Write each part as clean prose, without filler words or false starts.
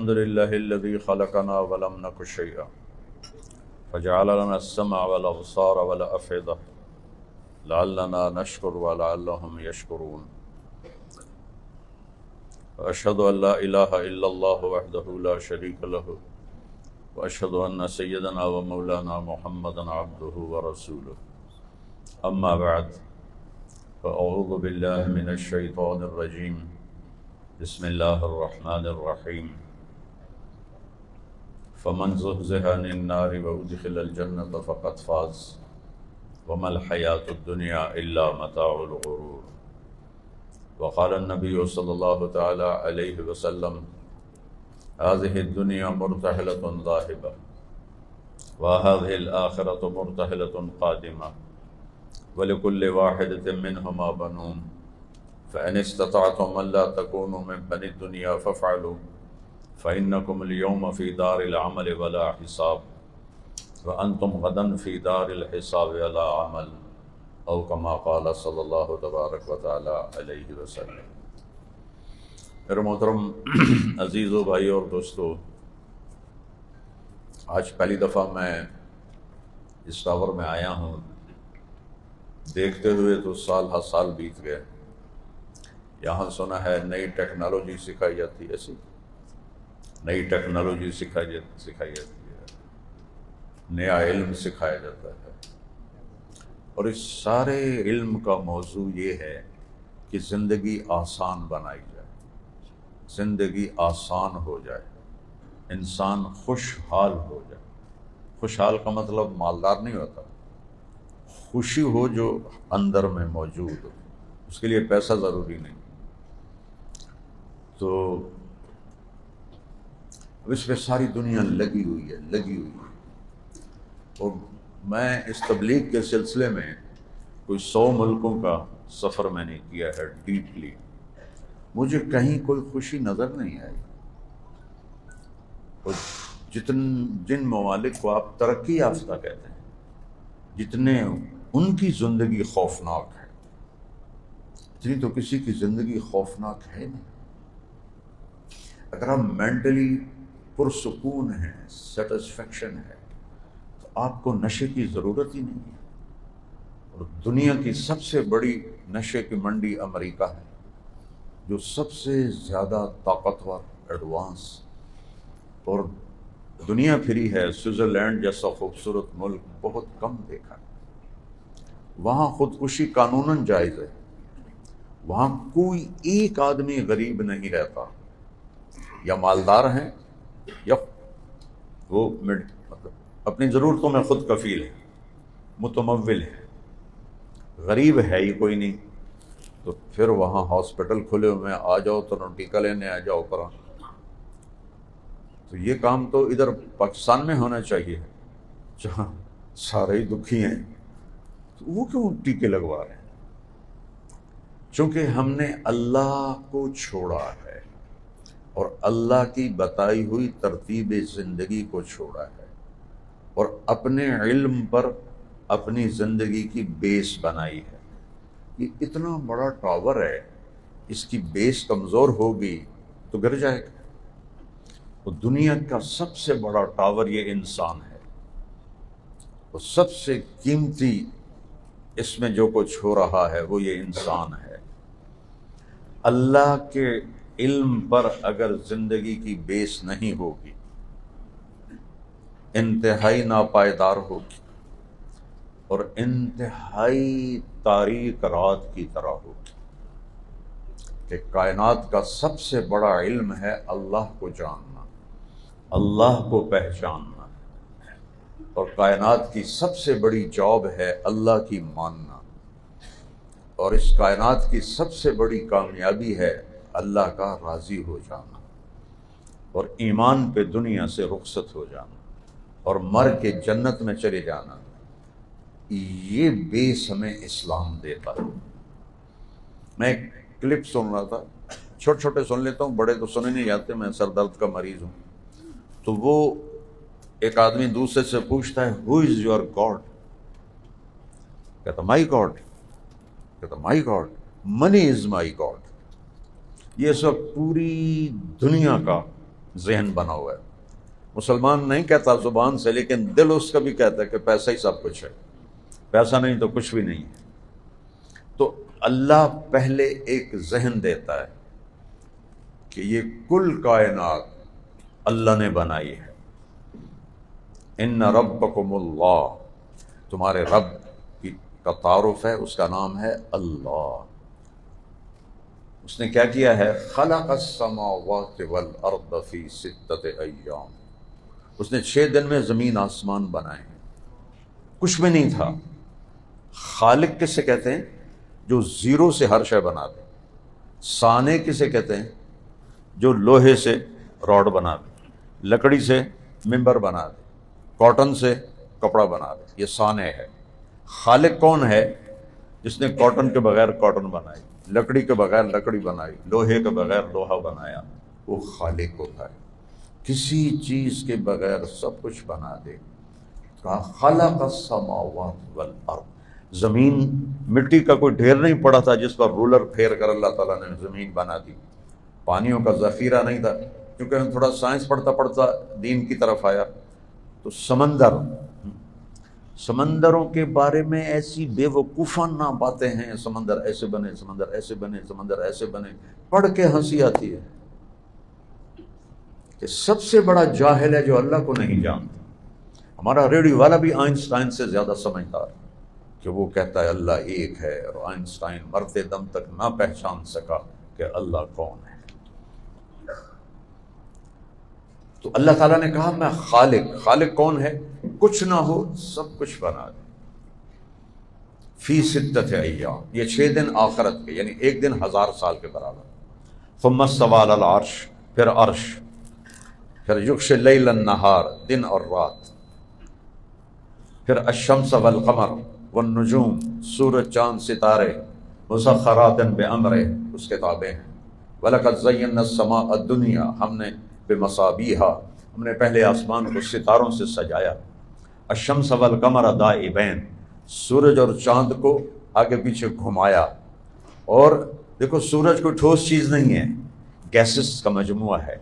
الحمد لله الذي خلقنا ولم نك شيئا فجعل لنا السمع والأبصار والأفئدة لعلنا نشكر ولعلهم يشكرون. وأشهد أن لا إله إلا الله وحده لا شريك له وأشهد أن سيدنا ومولانا محمدا عبده ورسوله. أما بعد فأعوذ بالله من الشيطان الرجيم. بسم الله الرحمن الرحيم. فمن زحزح عن النار وأدخل الجنة فقد فاز وما الحياة الدنيا إلا متاع الغرور. وقال النبي صلى الله تعالى عليه وسلم: هذه الدنيا مرتحلة ذاهبة وهذه الآخرة مرتحلة قادمة ولكل واحدة منهما بنون فإن استطعتم أن لا تكونوا من بني الدنيا فافعلوا فإنكم اليوم في دار العمل ولا حساب وأنتم غدا في دار الحساب ولا عمل أو كما قال صلی اللہ تبارک و تعالی علیہ وسلم. میرے محترم عزیزو، بھائی اور دوستو، آج پہلی دفعہ میں اس ٹاور میں آیا ہوں. دیکھتے ہوئے تو سال ہر سال بیت گئے. یہاں سنا ہے نئی ٹیکنالوجی سکھائی جاتی ہے، ایسی نئی ٹیکنالوجی سکھائی جاتی ہے، نیا علم سکھایا جاتا ہے. اور اس سارے علم کا موضوع یہ ہے کہ زندگی آسان بنائی جائے، زندگی آسان ہو جائے، انسان خوشحال ہو جائے. خوشحال کا مطلب مالدار نہیں ہوتا، خوشی ہو جو اندر میں موجود ہو. اس کے لیے پیسہ ضروری نہیں. تو اس پہ ساری دنیا لگی ہوئی ہے. اور میں اس تبلیغ کے سلسلے میں کوئی 100 ملکوں کا سفر میں نے کیا ہے ڈیپلی. مجھے کہیں کوئی خوشی نظر نہیں آئی. اور جن ممالک کو آپ ترقی یافتہ کہتے ہیں، جتنے ان کی زندگی خوفناک ہے، اتنی تو کسی کی زندگی خوفناک ہے نہیں. اگر آپ مینٹلی پرسکون ہیں، سیٹسفیکشن ہے، تو آپ کو نشے کی ضرورت ہی نہیں ہے. اور دنیا کی سب سے بڑی نشے کی منڈی امریکہ ہے، جو سب سے زیادہ طاقتور، ایڈوانس اور دنیا پھری ہے. سوئٹزرلینڈ جیسا خوبصورت ملک بہت کم دیکھا ہے. وہاں خودکشی قانوناً جائز ہے. وہاں کوئی ایک آدمی غریب نہیں رہتا. یا مالدار ہیں یا وہ مطلب اپنی ضرورتوں میں خود کفیل ہے، متمول ہے. غریب ہے ہی کوئی نہیں. تو پھر وہاں ہاسپٹل کھلے ہوئے ہیں، آ جاؤ تو ٹیکہ لینے آ جاؤ پر. تو یہ کام تو ادھر پاکستان میں ہونا چاہیے جہاں سارے ہی دکھی ہیں. تو وہ کیوں ٹیکے لگوا رہے ہیں؟ چونکہ ہم نے اللہ کو چھوڑا ہے اور اللہ کی بتائی ہوئی ترتیب زندگی کو چھوڑا ہے اور اپنے علم پر اپنی زندگی کی بیس بنائی ہے. یہ اتنا بڑا ٹاور ہے، اس کی بیس کمزور ہوگی تو گر جائے گا. اور دنیا کا سب سے بڑا ٹاور یہ انسان ہے. اور سب سے قیمتی اس میں جو کچھ ہو رہا ہے وہ یہ انسان ہے. اللہ کے علم پر اگر زندگی کی بیس نہیں ہوگی، انتہائی ناپائیدار ہوگی اور انتہائی تاریک رات کی طرح ہوگی. کہ کائنات کا سب سے بڑا علم ہے اللہ کو جاننا، اللہ کو پہچاننا. اور کائنات کی سب سے بڑی جاب ہے اللہ کی ماننا. اور اس کائنات کی سب سے بڑی کامیابی ہے اللہ کا راضی ہو جانا اور ایمان پہ دنیا سے رخصت ہو جانا اور مر کے جنت میں چلے جانا. یہ بیس ہمیں اسلام دیتا ہے. میں ایک کلپ سن رہا تھا، چھوٹے چھوٹے سن لیتا ہوں، بڑے تو سنے نہیں جاتے، میں سر درد کا مریض ہوں. تو وہ ایک آدمی دوسرے سے پوچھتا ہے ہو از یور گاڈ؟ کہتا مائی گاڈ. کہتا مائی گاڈ، منی از مائی گاڈ. یہ اس وقت پوری دنیا کا ذہن بنا ہوا ہے. مسلمان نہیں کہتا زبان سے، لیکن دل اس کا بھی کہتا ہے کہ پیسہ ہی سب کچھ ہے، پیسہ نہیں تو کچھ بھی نہیں ہے. تو اللہ پہلے ایک ذہن دیتا ہے کہ یہ کل کائنات اللہ نے بنائی ہے. ان ربکم اللہ، تمہارے رب کا تعارف ہے، اس کا نام ہے اللہ. اس نے کیا کیا ہے؟ خلق السماوات والارض فی 6 ایام. اس نے 6 دن میں زمین آسمان بنائے ہیں. کچھ بھی نہیں تھا. خالق کسے کہتے ہیں؟ جو زیرو سے ہر شے بنا دے. صانع کسے کہتے ہیں؟ جو لوہے سے راڈ بنا دے، لکڑی سے ممبر بنا دے، کاٹن سے کپڑا بنا دے. یہ صانع ہے. خالق کون ہے؟ جس نے کاٹن کے بغیر کاٹن بنائی، لکڑی کے بغیر لکڑی بنائی، لوہے کے بغیر لوہا بنایا. وہ خالق ہوتا ہے. کسی چیز کے بغیر سب کچھ بنا دے. خلق السماوات والارض. زمین مٹی کا کوئی ڈھیر نہیں پڑا تھا جس پر رولر پھیر کر اللہ تعالیٰ نے زمین بنا دی. پانیوں کا ذخیرہ نہیں تھا. کیونکہ ہم تھوڑا سائنس پڑھتا پڑھتا دین کی طرف آیا تو سمندروں کے بارے میں ایسی بے وقوفانہ باتیں ہیں. سمندر ایسے بنے، سمندر ایسے بنے، سمندر ایسے بنے. پڑھ کے ہنسی آتی ہے کہ سب سے بڑا جاہل ہے جو اللہ کو نہیں جانتا. ہمارا ریڈیو والا بھی آئنسٹائن سے زیادہ سمجھدار کہ وہ کہتا ہے اللہ ایک ہے، اور آئنسٹائن مرتے دم تک نہ پہچان سکا کہ اللہ کون ہے. تو اللہ تعالیٰ نے کہا میں خالق کون ہے؟ کچھ نہ ہو سب کچھ بنا دے. فی 6 ایام، یہ 6 دن آخرت کے، یعنی ایک دن 1000 سال کے برابر. ثم استوى علی العرش، پھر عرش، پھر یغشی اللیل النہار، دن اور رات، پھر الشمس والقمر والنجوم، سورج چاند ستارے، مسخرات بامرہ، اس کے تابع ہیں. وَلَقَدْ زَيَّنَّا السَّمَاءَ الدُّنْيَا، ہم نے بمصابیحا، ہم نے پہلے آسمان کو ستاروں سے سجایا. الشمس والقمر دائبین، سورج اور چاند کو آگے پیچھے گھمایا. اور دیکھو سورج کوئی ٹھوس چیز نہیں ہے، گیسز کا مجموعہ ہے،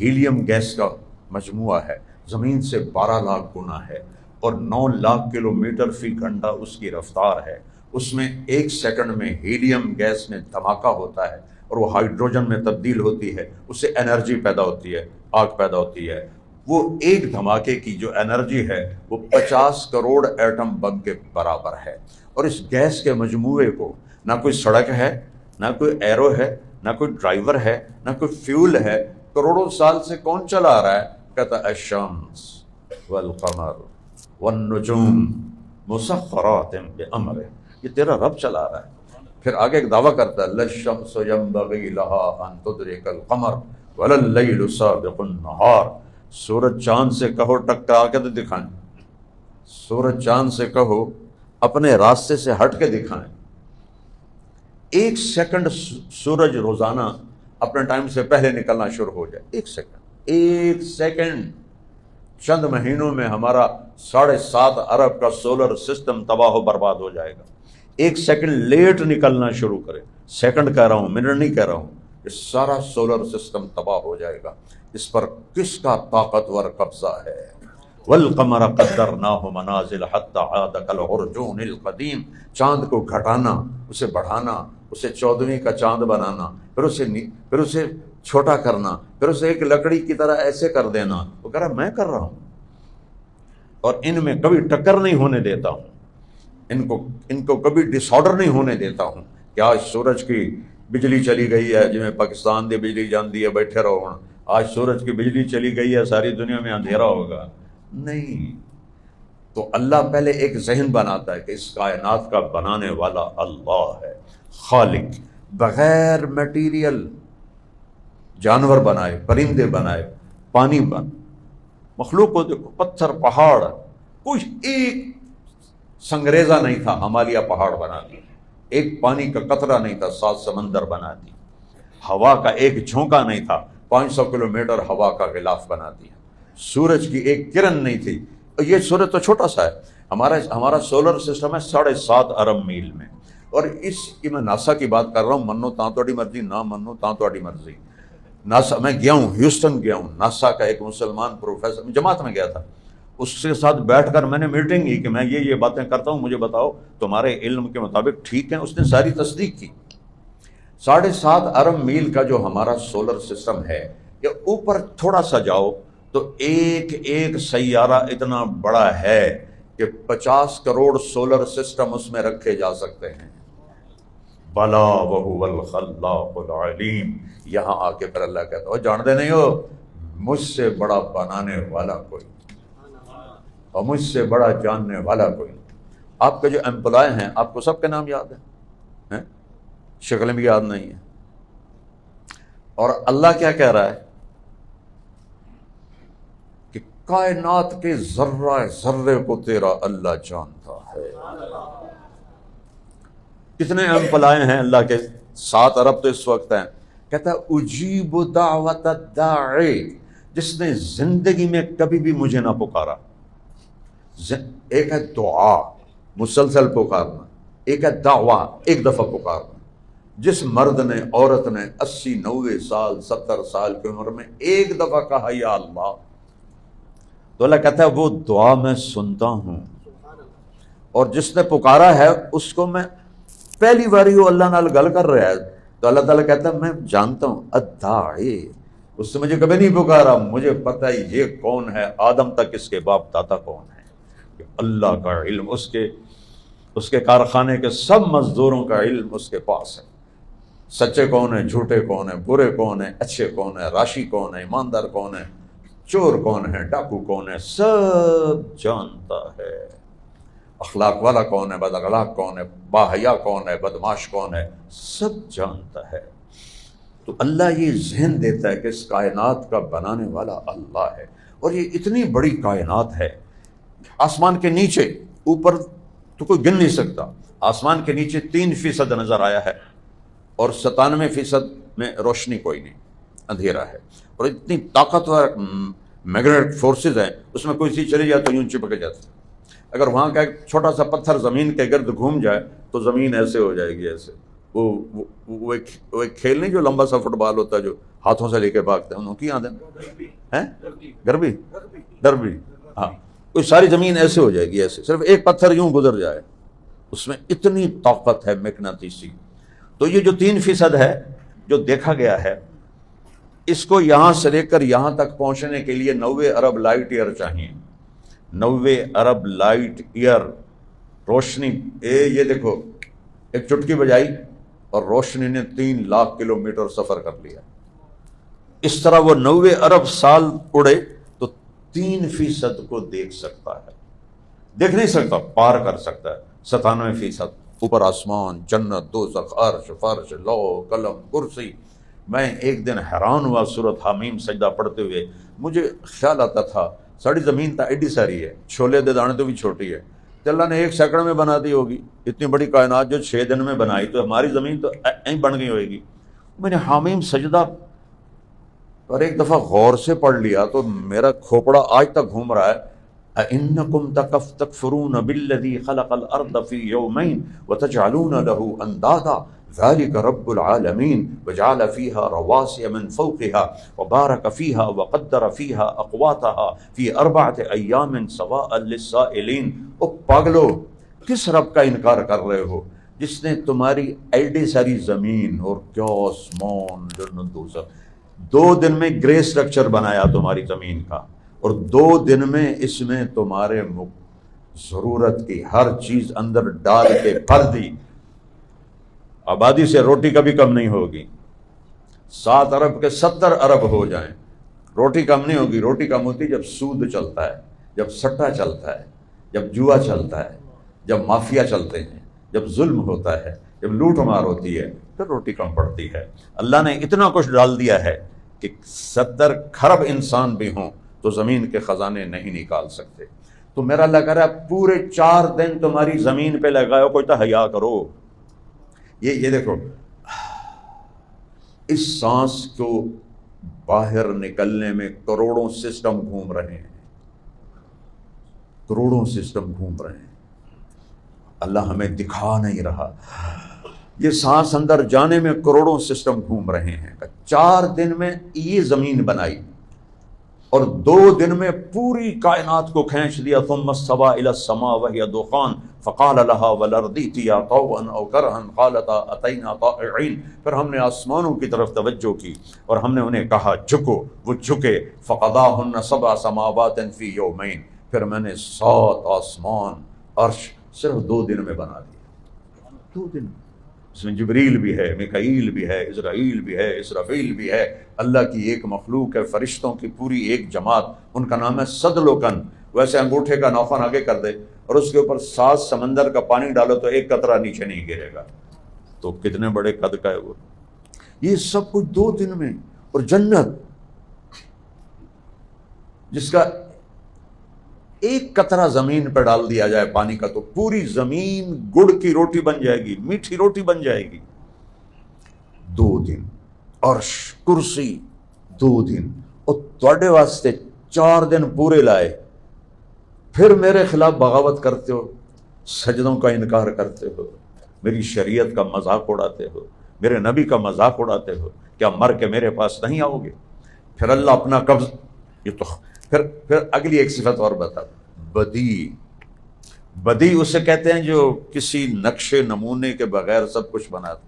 ہیلیم گیس کا مجموعہ ہے، زمین سے 12 لاکھ گنا ہے، اور 9 لاکھ کلومیٹر فی گھنٹہ اس کی رفتار ہے. اس میں 1 سیکنڈ میں ہیلیم گیس میں دھماکہ ہوتا ہے اور وہ ہائیڈروجن میں تبدیل ہوتی ہے، اس سے انرجی پیدا ہوتی ہے، آگ پیدا ہوتی ہے. وہ ایک دھماکے کی جو انرجی ہے وہ 50 کروڑ ایٹم بم کے برابر ہے. اور اس گیس کے مجموعے کو نہ کوئی سڑک ہے، نہ کوئی ایرو ہے، نہ کوئی ڈرائیور ہے، نہ کوئی فیول ہے. کروڑوں سال سے کون چلا رہا ہے؟ کہتا ہے الشمس والقمر والنجوم مسخرات بامرہ، یہ تیرا رب چلا رہا ہے. پھر آگے ایک دعویٰ کرتا ہے للشمس ينبغي لها ان تدرك القمر ولا الليل سابق النهار. سورج چاند سے کہو ٹکرا کے تو دکھائیں، سورج چاند سے کہو اپنے راستے سے ہٹ کے دکھائیں. 1 سیکنڈ سورج روزانہ اپنے ٹائم سے پہلے نکلنا شروع ہو جائے. 1 سیکنڈ. چند مہینوں میں ہمارا 7.5 ارب کا سولر سسٹم تباہ و برباد ہو جائے گا. 1 سیکنڈ لیٹ نکلنا شروع کرے، سیکنڈ کہہ رہا ہوں، منٹ نہیں کہہ رہا ہوں، یہ سارا سولر سسٹم تباہ ہو جائے گا. اس پر کس کا طاقتور قبضہ ہے؟ والقمر قدرناہ منازل حتی عاد کالعرجون القدیم. چاند کو گھٹانا، اسے بڑھانا، اسے 14ویں کا چاند بنانا، پھر اسے چھوٹا کرنا، پھر اسے ایک لکڑی کی طرح ایسے کر دینا. وہ کہہ رہا میں کر رہا ہوں، اور ان میں کبھی ٹکر نہیں ہونے دیتا ہوں، ان کو کبھی ڈس آرڈر نہیں ہونے دیتا ہوں کہ آج سورج کی بجلی چلی گئی ہے جی میں پاکستان دی بجلی جاندی ہے بیٹھے رہو ہوں، آج سورج کی بجلی چلی گئی ہے ساری دنیا میں اندھیرا ہوگا. نہیں. تو اللہ پہلے ایک ذہن بناتا ہے کہ اس کائنات کا بنانے والا اللہ ہے، خالق. بغیر میٹیریل جانور بنائے، پرندے بنائے، پانی مخلوق کو دیکھو، پتھر، پہاڑ، کچھ ایک سنگریزہ نہیں تھا، ہمالیہ پہاڑ بنا دی. ایک پانی کا قطرہ نہیں تھا، 7 سمندر بنا دی. ہوا کا ایک جھونکا نہیں تھا، 500 کلومیٹر ہوا کا غلاف بنا دیا. سورج کی ایک کرن نہیں تھی. یہ سورج تو چھوٹا سا ہے، ہمارا سولر سسٹم ہے 7.5 ارب میل میں. اور اس کی میں ناسا کی بات کر رہا ہوں، منو تاں تہاڈی مرضی، نہ منو تاں تہاڈی مرضی. ناسا میں گیا ہوں، ہیوسٹن گیا ہوں، ناسا کا ایک مسلمان پروفیسر جماعت میں گیا تھا، اس کے ساتھ بیٹھ کر میں نے میٹنگ کی کہ میں یہ باتیں کرتا ہوں، مجھے بتاؤ تمہارے علم کے مطابق ٹھیک ہیں؟ اس نے ساری تصدیق کی۔ 7.5 ارب میل کا جو ہمارا سولر سسٹم ہے، یہ اوپر تھوڑا سا جاؤ تو ایک سیارہ اتنا بڑا ہے کہ 50 کروڑ سولر سسٹم اس میں رکھے جا سکتے ہیں۔ بلا وہو الخلاق العلیم۔ یہاں آ کے پھر اللہ کہتا ہو جانتے نہیں ہو مجھ سے بڑا بنانے والا کوئی اور مجھ سے بڑا جاننے والا کوئی۔ آپ کے جو امپلائی ہیں آپ کو سب کے نام یاد ہیں؟ شکلیں بھی یاد نہیں ہیں۔ اور اللہ کیا کہہ رہا ہے کہ کائنات کے ذرہ ذرے کو تیرا اللہ جانتا ہے۔ کتنے امپلائی ہیں اللہ کے؟ 7 ارب تو اس وقت ہیں۔ کہتا ہے اجیب دعوت الداعی، جس نے زندگی میں کبھی بھی مجھے نہ پکارا۔ ایک ہے دعا مسلسل پکارنا، ایک ہے دعویٰ ایک دفعہ پکارنا۔ جس مرد نے عورت نے 80 90 سال 70 سال کی عمر میں ایک دفعہ کہا یا اللہ، تو اللہ کہتا ہے وہ دعا میں سنتا ہوں، اور جس نے پکارا ہے اس کو میں پہلی باری وہ اللہ نال گل کر رہا ہے تو اللہ تعالیٰ کہتا ہے میں جانتا ہوں الداعی، اس نے مجھے کبھی نہیں پکارا، مجھے پتہ ہے یہ کون ہے، آدم تک اس کے باپ دادا کون ہے۔ اللہ کا علم، اس کے کارخانے کے سب مزدوروں کا علم اس کے پاس ہے۔ سچے کون ہیں، جھوٹے کون ہیں، برے کون ہیں، اچھے کون ہیں، راشی کون ہے، ایماندار کون ہے، چور کون ہے، ڈاکو کون ہے، سب جانتا ہے۔ اخلاق والا کون ہے، بد اخلاق کون ہے، باحیا کون ہے، بدماش کون ہے، سب جانتا ہے۔ تو اللہ یہ ذہن دیتا ہے کہ اس کائنات کا بنانے والا اللہ ہے، اور یہ اتنی بڑی کائنات ہے۔ آسمان کے نیچے، اوپر تو کوئی گن نہیں سکتا، آسمان کے نیچے 3% نظر آیا ہے، اور 97% میں روشنی کوئی نہیں، اندھیرا ہے، اور اتنی طاقتور میگنیٹک فورسز ہیں، اس میں کوئی چیز چلی جائے تو یوں چپک جاتی ہے۔ اگر وہاں کا ایک چھوٹا سا پتھر زمین کے گرد گھوم جائے تو زمین ایسے ہو جائے گی، ایسے۔ وہ ایک کھیل نہیں جو لمبا سا فٹ بال ہوتا ہے جو ہاتھوں سے لے کے بھاگتے ہیں، انہوں کی یاد ہے دربی، ہاں، کوئی ساری زمین ایسے ہو جائے گی، ایسے صرف ایک پتھر یوں گزر جائے، اس میں اتنی طاقت ہے مقناطیسی۔ تو یہ جو 3% ہے جو دیکھا گیا ہے، اس کو یہاں سے لے کر یہاں تک پہنچنے کے لیے 90 ارب لائٹ ایئر چاہیے۔ 90 ارب لائٹ ایئر روشنی، یہ دیکھو ایک چٹکی بجائی اور روشنی نے 3 لاکھ کلومیٹر سفر کر لیا۔ اس طرح وہ 90 ارب سال اڑے تو 3% کو دیکھ سکتا ہے، دیکھ نہیں سکتا، پار کر سکتا ہے۔ 97% اوپر آسمان، جنت، دوزخ، عرش، فرش، لوح قلم، کرسی۔ میں ایک دن حیران ہوا سورۃ حامیم سجدہ پڑھتے ہوئے، مجھے خیال آتا تھا ساری زمین تو ایڈی ساری ہے، چھولے دے دانے تو بھی چھوٹی ہے، تو اللہ نے 1 سیکنڈ میں بنا دی ہوگی۔ اتنی بڑی کائنات جو 6 دن میں بنائی، تو ہماری زمین تو این بن گئی ہوئے گی۔ میں نے حامیم سجدہ پر ایک دفعہ غور سے پڑھ لیا تو میرا کھوپڑا آج تک گھوم رہا ہے۔ أَإِنَّكُمْ تَكْفُرُونَ بِالَّذِي خَلَقَ الْأَرْضَ فِي يَوْمَيْنِ وَتَجْعَلُونَ لَهُ أَنْدَادًا ذَلِكَ رَبُّ الْعَالَمِينَ وَجَعَلَ فِيهَا رَوَاسِيَ مِنْ فَوْقِهَا وَبَارَكَ فِيهَا وَقَدَّرَ فِيهَا أَقْوَاتَهَا فِي 4 أَيَّامٍ سَوَاءً لِلسَّائِلِينَ۔ او پاگلو، کس رب کا انکار کر رہے ہو جس نے تمہاری ایڈی ساری زمین اور کیا آسمان، جنت، دوزخ 2 دن میں گرے سٹرکچر بنایا تمہاری زمین کا، اور 2 دن میں اس میں تمہارے ضرورت کی ہر چیز اندر ڈال کے بھر دی۔ آبادی سے روٹی کبھی کم نہیں ہوگی، 7 ارب کے 70 ارب ہو جائیں، روٹی کم نہیں ہوگی۔ روٹی کم ہوتی جب سود چلتا ہے، جب سٹا چلتا ہے، جب جوا چلتا ہے، جب مافیا چلتے ہیں، جب ظلم ہوتا ہے، جب لوٹ مار ہوتی ہے، پھر روٹی کم پڑتی ہے۔ اللہ نے اتنا کچھ ڈال دیا ہے کہ 70 کھرب انسان بھی ہوں تو زمین کے خزانے نہیں نکال سکتے۔ تو میرا اللہ کہہ رہا ہے پورے 4 دن تمہاری زمین پہ لگاؤ، کوئی تو حیا کرو۔ یہ دیکھو، اس سانس کو باہر نکلنے میں کروڑوں سسٹم گھوم رہے ہیں، کروڑوں سسٹم گھوم رہے ہیں۔ اللہ ہمیں دکھا نہیں رہا، یہ سانس اندر جانے میں کروڑوں سسٹم گھوم رہے ہیں. 4 دن میں یہ زمین بنائی اور 2 دن میں پوری کائنات کو کھینچ لیا. ثم استوى الى السماء وهي دخان فقال لها والارض ائتيا طوعا او كرها قالتا اتينا طائعين. پھر ہم نے آسمانوں کی طرف توجہ کی اور ہم نے انہیں کہا جھکو، وہ جھکے. فقضاهن 7 سماوات في يومين. پھر میں نے 7 آسمان عرش صرف 2 دن میں بنا دیا. 2 دن. اس میں جبریل بھی ہے، میکائیل بھی ہے، اسرائیل بھی ہے، اسرافیل بھی ہے. اللہ کی ایک مخلوق ہے، فرشتوں کی پوری ایک جماعت. ان کا نام ہے صدلوکن. ویسے انگوٹھے کا نوخن آگے کر دے اور اس کے اوپر 7 سمندر کا پانی ڈالو تو ایک قطرہ نیچے نہیں گرے گا. تو کتنے بڑے قد کا ہے وہ. یہ سب کچھ 2 دن میں. اور جنت جس کا ایک قطرہ زمین پہ ڈال دیا جائے پانی کا تو پوری زمین گڑ کی روٹی بن جائے گی، میٹھی روٹی بن جائے گی. 2 دن. عرش، کرسی 2 دن. اور تواڈے واسطے 4 دن پورے لائے. پھر میرے خلاف بغاوت کرتے ہو، سجدوں کا انکار کرتے ہو، میری شریعت کا مذاق اڑاتے ہو، میرے نبی کا مذاق اڑاتے ہو. کیا مر کے میرے پاس نہیں آؤ گے؟ پھر اللہ اپنا قبض. یہ تو پھر اگلی ایک صفت اور بتا. بدی اسے کہتے ہیں جو کسی نقشے نمونے کے بغیر سب کچھ بناتے.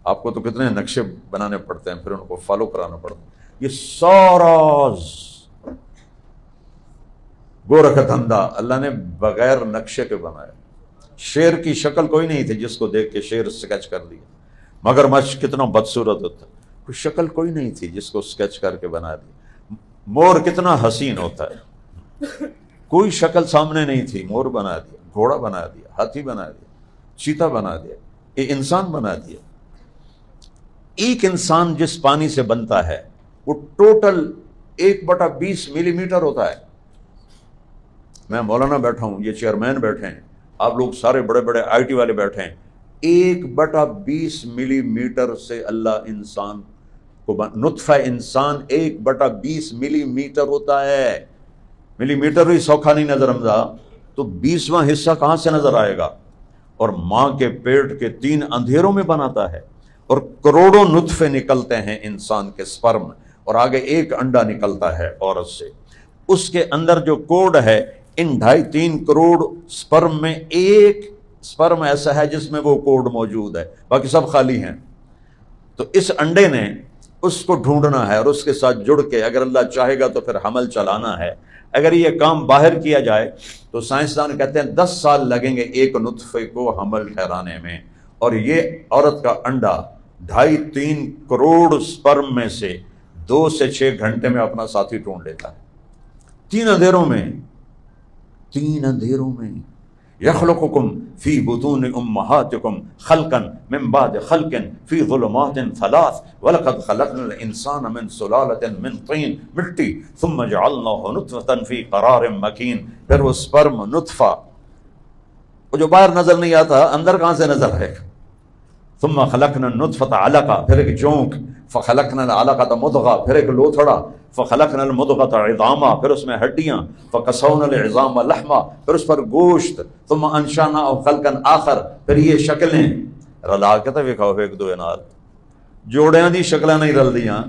آپ کو تو کتنے نقشے بنانے پڑتے ہیں، پھر ان کو فالو کرانا پڑتا ہے. یہ سارا گورکھ دھندا اللہ نے بغیر نقشے کے بنایا. شیر کی شکل کوئی نہیں تھی جس کو دیکھ کے شیر سکیچ کر دیا. مگرمچھ کتنا بدصورت ہوتا، کوئی شکل کوئی نہیں تھی جس کو سکیچ کر کے بنا دی. مور کتنا حسین ہوتا ہے، کوئی شکل سامنے نہیں تھی، مور بنا دیا، گھوڑا بنا دیا، ہاتھی بنا دیا، چیتا بنا دیا، یہ انسان بنا دیا. ایک انسان جس پانی سے بنتا ہے وہ ٹوٹل 1/20 ملی میٹر ہوتا ہے. میں مولانا بیٹھا ہوں، یہ چیئرمین بیٹھے ہیں، آپ لوگ سارے بڑے بڑے آئی ٹی والے بیٹھے ہیں. 1/20 ملی میٹر سے اللہ انسان کو نطفہ انسان 1/20 ملی میٹر ہوتا ہے. ملی میٹر بھی سوکھا نہیں نظر آمدا تو 20واں حصہ کہاں سے نظر آئے گا. اور ماں کے پیٹ کے 3 اندھیروں میں بناتا ہے اور کروڑوں نطفے نکلتے ہیں انسان کے سپرم، اور آگے ایک انڈا نکلتا ہے عورت سے. اس کے اندر جو کوڈ ہے، ان 2.5-3 کروڑ سپرم میں ایک سپرم ایسا ہے جس میں وہ کوڈ موجود ہے، باقی سب خالی ہیں. تو اس انڈے نے اس کو ڈھونڈنا ہے اور اس کے ساتھ جڑ کے اگر اللہ چاہے گا تو پھر حمل چلانا ہے. اگر یہ کام باہر کیا جائے تو سائنسدان کہتے ہیں 10 سال لگیں گے ایک نطفے کو حمل ٹھہرانے میں. اور یہ عورت کا انڈا 2.5-3 کروڑ سپرم میں سے 2 سے 6 گھنٹے میں اپنا ساتھی ڈھونڈ لیتا ہے. 3 اندھیروں میں. یخلقکم فی بطون امہاتکم خلقا من بعد خلق فی ظلمات 3 ولقد خلقنا الانسان من سلالۃ من طین، مٹی، ثم جعلناہ نطفۃ فی قرار مکین. پھر وہ سپرم نطفہ وہ جو باہر نظر نہیں آتا اندر کہاں سے نظر آئے گا. ثم خلقنا النطفۃ علقہ، پھر ایک جونک، فخلقنا العلقۃ مضغہ، پھر ایک لوتھڑا، فخلقنا المضغۃ عظاما، پھر اس میں ہڈیاں، فکسونا العظام لحما، پھر اس پر گوشت، ثم انشأناہ خلقا آخر، پھر یہ شکلیں رلا کے تو وکھاؤ ایک دو نال جوڑیاں دی شکلاں نہیں رل دیاں.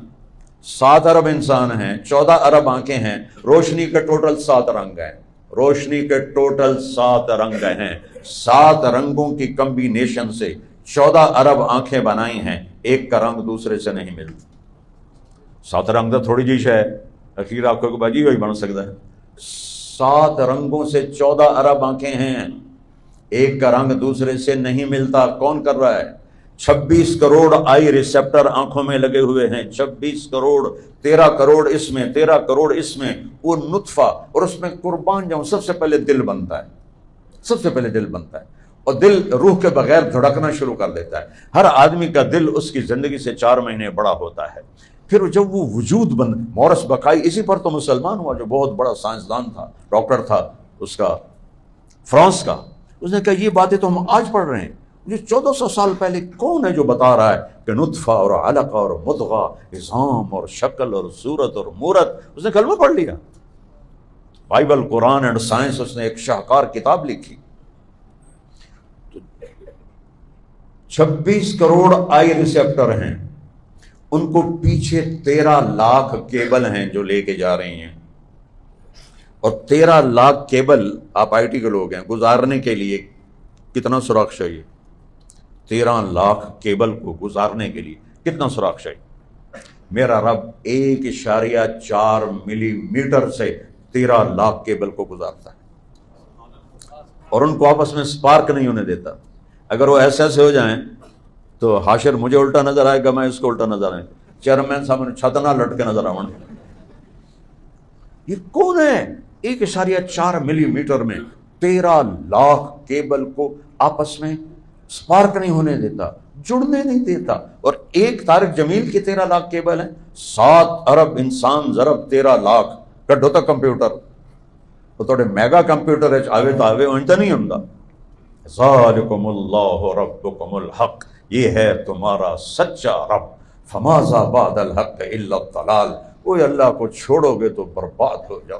7 ارب انسان ہیں، 14 ارب آنکھیں ہیں، روشنی کے ٹوٹل 7 رنگ ہیں. روشنی کے ٹوٹل 7 رنگ ہیں. 7 رنگوں کی کمبینیشن سے 14 ارب آنکھیں بنائی ہیں. ایک کا رنگ دوسرے سے نہیں ملتا. 7 رنگ تو تھوڑی جی ہے، اخیر آپ کو باجی وہی بن سکتا ہے. 7 رنگوں سے 14 ارب آنکھیں ہیں، ایک کا رنگ دوسرے سے نہیں ملتا. کون کر رہا ہے؟ 26 کروڑ آئی ریسیپٹر آنکھوں میں لگے ہوئے ہیں. 26 کروڑ، 13 کروڑ اس میں، 13 کروڑ اس میں. وہ نطفہ، اور اس میں قربان جاؤں سب سے پہلے دل بنتا ہے. سب سے پہلے دل بنتا ہے اور دل روح کے بغیر دھڑکنا شروع کر دیتا ہے. ہر آدمی کا دل اس کی زندگی سے 4 مہینے بڑا ہوتا ہے. پھر جب وہ وجود مورس بقائی، اسی پر تو مسلمان ہوا جو بہت بڑا سائنسدان تھا، ڈاکٹر تھا اس کا فرانس کا. اس نے کہا یہ باتیں تو ہم آج پڑھ رہے ہیں، یہ 1400 سال پہلے کون ہے جو بتا رہا ہے کہ نطفہ اور علقہ اور مضغہ، عظام اور شکل اور صورت اور مورت. اس نے کلمہ پڑھ لیا. بائبل، قرآن اینڈ سائنس، اس نے ایک شاہکار کتاب لکھی. 26 کروڑ آئی ریسیپٹر ہیں، ان کو پیچھے 13 لاکھ کیبل ہیں جو لے کے جا رہی ہیں، اور 13 لاکھ کیبل، آپ آئی ٹی کے لوگ ہیں، گزارنے کے لیے کتنا سوراخ چاہیے؟ 13 لاکھ کیبل کو گزارنے کے لیے کتنا سوراخ چاہیے؟ میرا رب 1.4 ملی میٹر سے 13 لاکھ کیبل کو گزارتا ہے، اور ان کو آپس میں سپارک نہیں ہونے دیتا۔ اگر وہ ایسے ہو جائیں تو حاشر مجھے الٹا نظر آئے گا، میں اس کو الٹا نظر آئے گا، چیئرمین صاحب نے چھت نہ لٹ کے نظر آؤں۔ یہ کون ہے 1.4 ملی میٹر میں 13 لاکھ کیبل کو آپس میں سپارک نہیں ہونے دیتا، جڑنے نہیں دیتا؟ اور ایک طارق جمیل کی 13 لاکھ کیبل ہیں، 7 ارب انسان ضرب 13 لاکھ کڈو تک کمپیوٹر، وہ توڑے میگا کمپیوٹر ہے، آوے تو آوے انتا نہیں ہوں گا۔ ذالکم اللہ ربکم الحق، یہ ہے تمہارا سچا رب، فماذا بعد الحق الا الضلال، وہ اللہ کو چھوڑو گے تو برباد ہو جاؤ۔